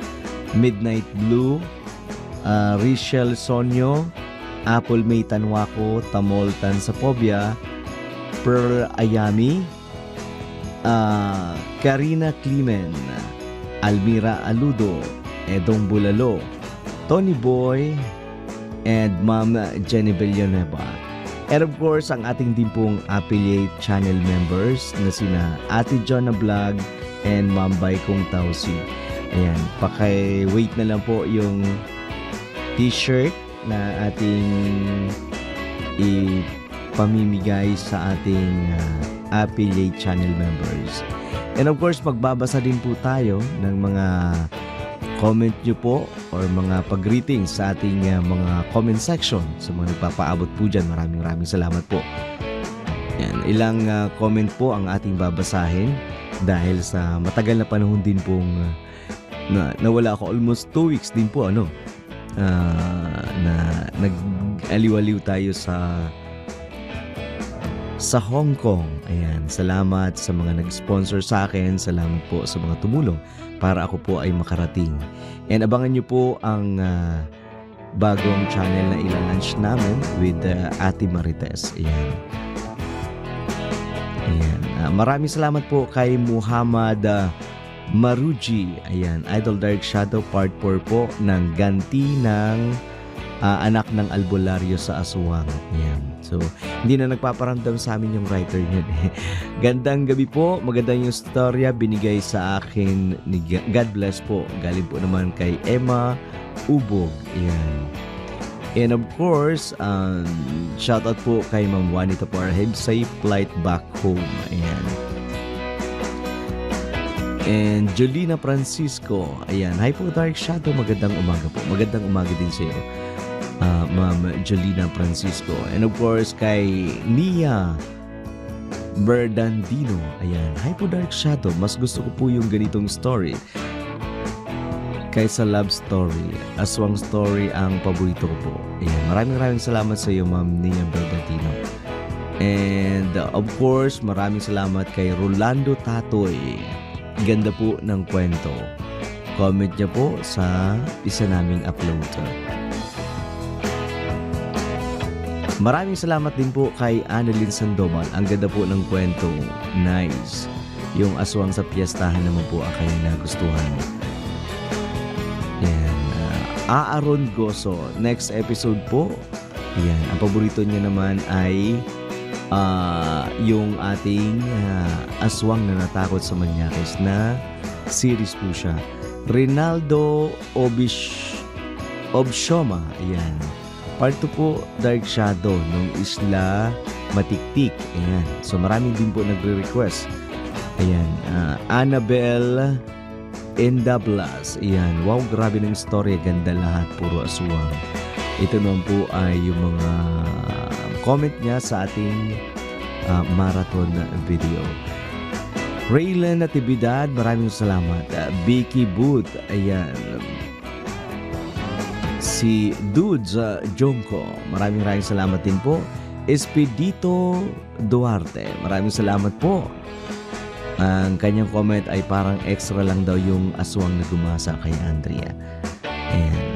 Midnight Blue, Richelle Sonyo, Apple May Tanwako, Tamol Tansapobia, Pearl Ayami, Karina Climen, Almira Aludo, Edong Bulalo, Tony Boy, and Ma'am Jenny Villanueva. And of course, ang ating din pong affiliate channel members na sina Ate John na Vlog and Ma'am Baikong Tausi. Ayan, paki-wait na lang po yung t-shirt na ating ipamimigay sa ating affiliate channel members. And of course, magbabasa din po tayo ng mga comment nyo po or mga pag-greetings sa ating mga comment section. Sa mga nagpapaabot po dyan, maraming salamat po. Yan, ilang comment po ang ating babasahin dahil sa matagal na panahon din pong nawala ako, almost 2 weeks din po na nag-aliwaliw tayo sa Hong Kong. Ayan, salamat sa mga nag-sponsor sa akin, salamat po sa mga tumulong para ako po ay makarating. And abangan nyo po ang bagong channel na ilalunch namin with Ate Marites. Ayan. Maraming salamat po kay Muhammad Maruji. Ayan, Idol Dark Shadow Part 4 po ng ganti ng anak ng albularyo sa aswang. Ayan. So, hindi na nagpaparamdam sa amin yung writer yun. Gandang gabi po. Magandang yung storya binigay sa akin ni God bless po. Galing po naman kay Emma Ubog. Ayan. And of course, shoutout po kay Ma'am Juanita for have safe flight back home. Ayan. And Jolina Francisco. Ayan. Hi po Dark Shadow. Magandang umaga po. Magandang umaga din sa iyo. Ma'am Jolina Francisco. And of course, kay Nia Berdandino. Ayan. Hi po Dark Shadow. Mas gusto ko po yung ganitong story kaysa love story. Aswang story ang paborito ko po. Ayan. Maraming salamat sa iyo, Ma'am Nia Berdandino. And of course, maraming salamat kay Rolando Tatoy. Ganda po ng kwento. Comment niya po sa isa naming upload. Maraming salamat din po kay Annalyn Sandoval. Ang ganda po ng kwento. Nice. Yung aswang sa piyestahan naman po ang kanyang nagustuhan. Yan. Aaron Goso. Next episode po. Yan. Ang paborito niya naman ay yung ating aswang na natakot sa Manyakis na series po siya. Rinaldo Obshoma. Ayan. Part 2 po, Dark Shadow nung Isla Matiktik. Ayan. So maraming din po nagre-request. Ayan. Annabelle Endablas. Ayan. Wow, grabe ng story. Ganda lahat. Puro aswang. Ito naman po ay yung mga comment niya sa ating marathon video. Raylan Natividad, maraming salamat. Vicky Booth, ayan. Si Dudes Jonko, maraming salamat din po. Espedito Duarte, maraming salamat po. Ang kanyang comment ay parang extra lang daw yung aswang na gumasa kay Andrea. Ayan.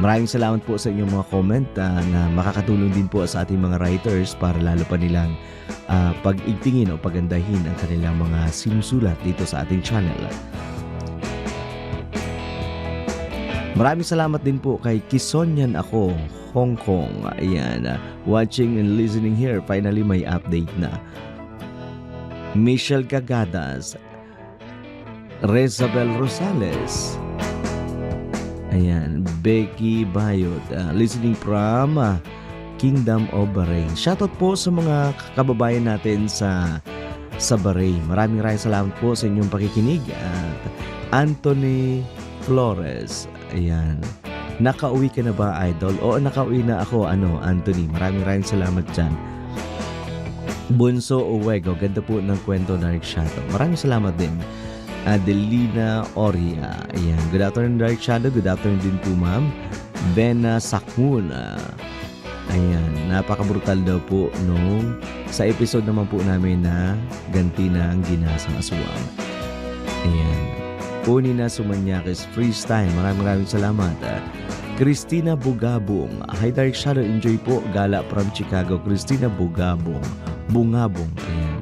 Maraming salamat po sa inyong mga comment na makakatulong din po sa ating mga writers para lalo pa nilang pag-igtingin o pagandahin ang kanilang mga sinusulat dito sa ating channel. Maraming salamat din po kay Kisonyan Ako, Hong Kong. Ayan, watching and listening here. Finally, may update na. Michelle Cagadas, Rezabel Rosales, ayan, Becky Bayot, listening from Kingdom of Bahrain. Shoutout po sa mga kababayan natin sa Bahrain. Maraming salamat po sa inyong pakikinig. At Anthony Flores, ayan, nakauwi ka na ba, idol? Oo, nakauwi na ako, Anthony. Maraming salamat dyan. Bunso Uwego, ganda po ng kwento na Dark Shadow. Maraming salamat din. Adelina Oria, ayan. Good afternoon, Dark Shadow. Good afternoon din po, ma'am. Bena Sakmun, ayan. Napaka-brutal daw po nung sa episode naman po namin na ganti na ang ginasang aswang. Ayan. Puni na Sumanyakis Freestyle. Maraming salamat. Christina Bugabong. Hi, Dark Shadow. Enjoy po. Gala from Chicago. Christina Bugabong. Bungabong. Ayan.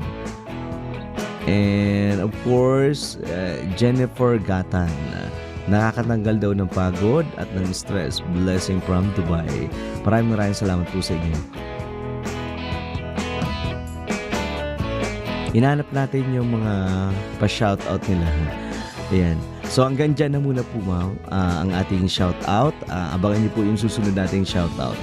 And of course, Jennifer Gatan. Nakakatanggal daw ng pagod at ng stress. Blessing from Dubai. Maraming salamat po sa inyo. Inahanap natin yung mga pa-shoutout nila. Ayan. So hanggang dyan na muna po, ang ating shoutout. Abangan niyo po yung susunod nating shoutout.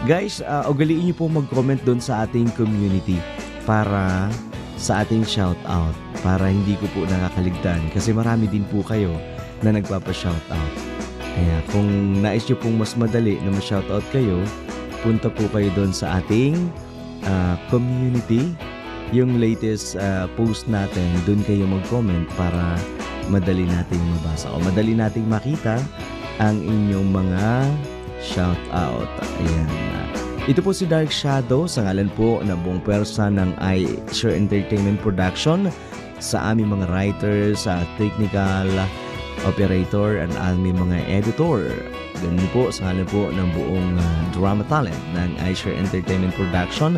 Guys, ugaliin niyo po mag-comment doon sa ating community para sa ating shoutout, para hindi ko po nakakaligtan kasi marami din po kayo na nagpapa-shoutout. Kaya kung nais nyo pong mas madali na ma-shoutout kayo, punta po kayo doon sa ating community. Yung latest post natin, doon kayo mag-comment para madali nating mabasa o madali nating makita ang inyong mga shoutout. Ayan. Ito po si Dark Shadow sa ngalan po ng buong pwersa ng iShare Entertainment Production, sa aming mga writers, sa technical operator, and aming mga editor. Ganun po sa ngalan po ng buong drama talent ng iShare Entertainment Production,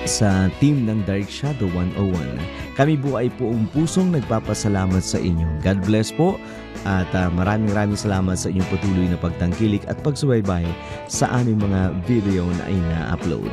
sa team ng Dark Shadow 101. Kami po ay buong pusong nagpapasalamat sa inyo. God bless po. At maraming salamat sa inyong patuloy na pagtangkilik at pagsubaybay sa aming mga video na ina-upload.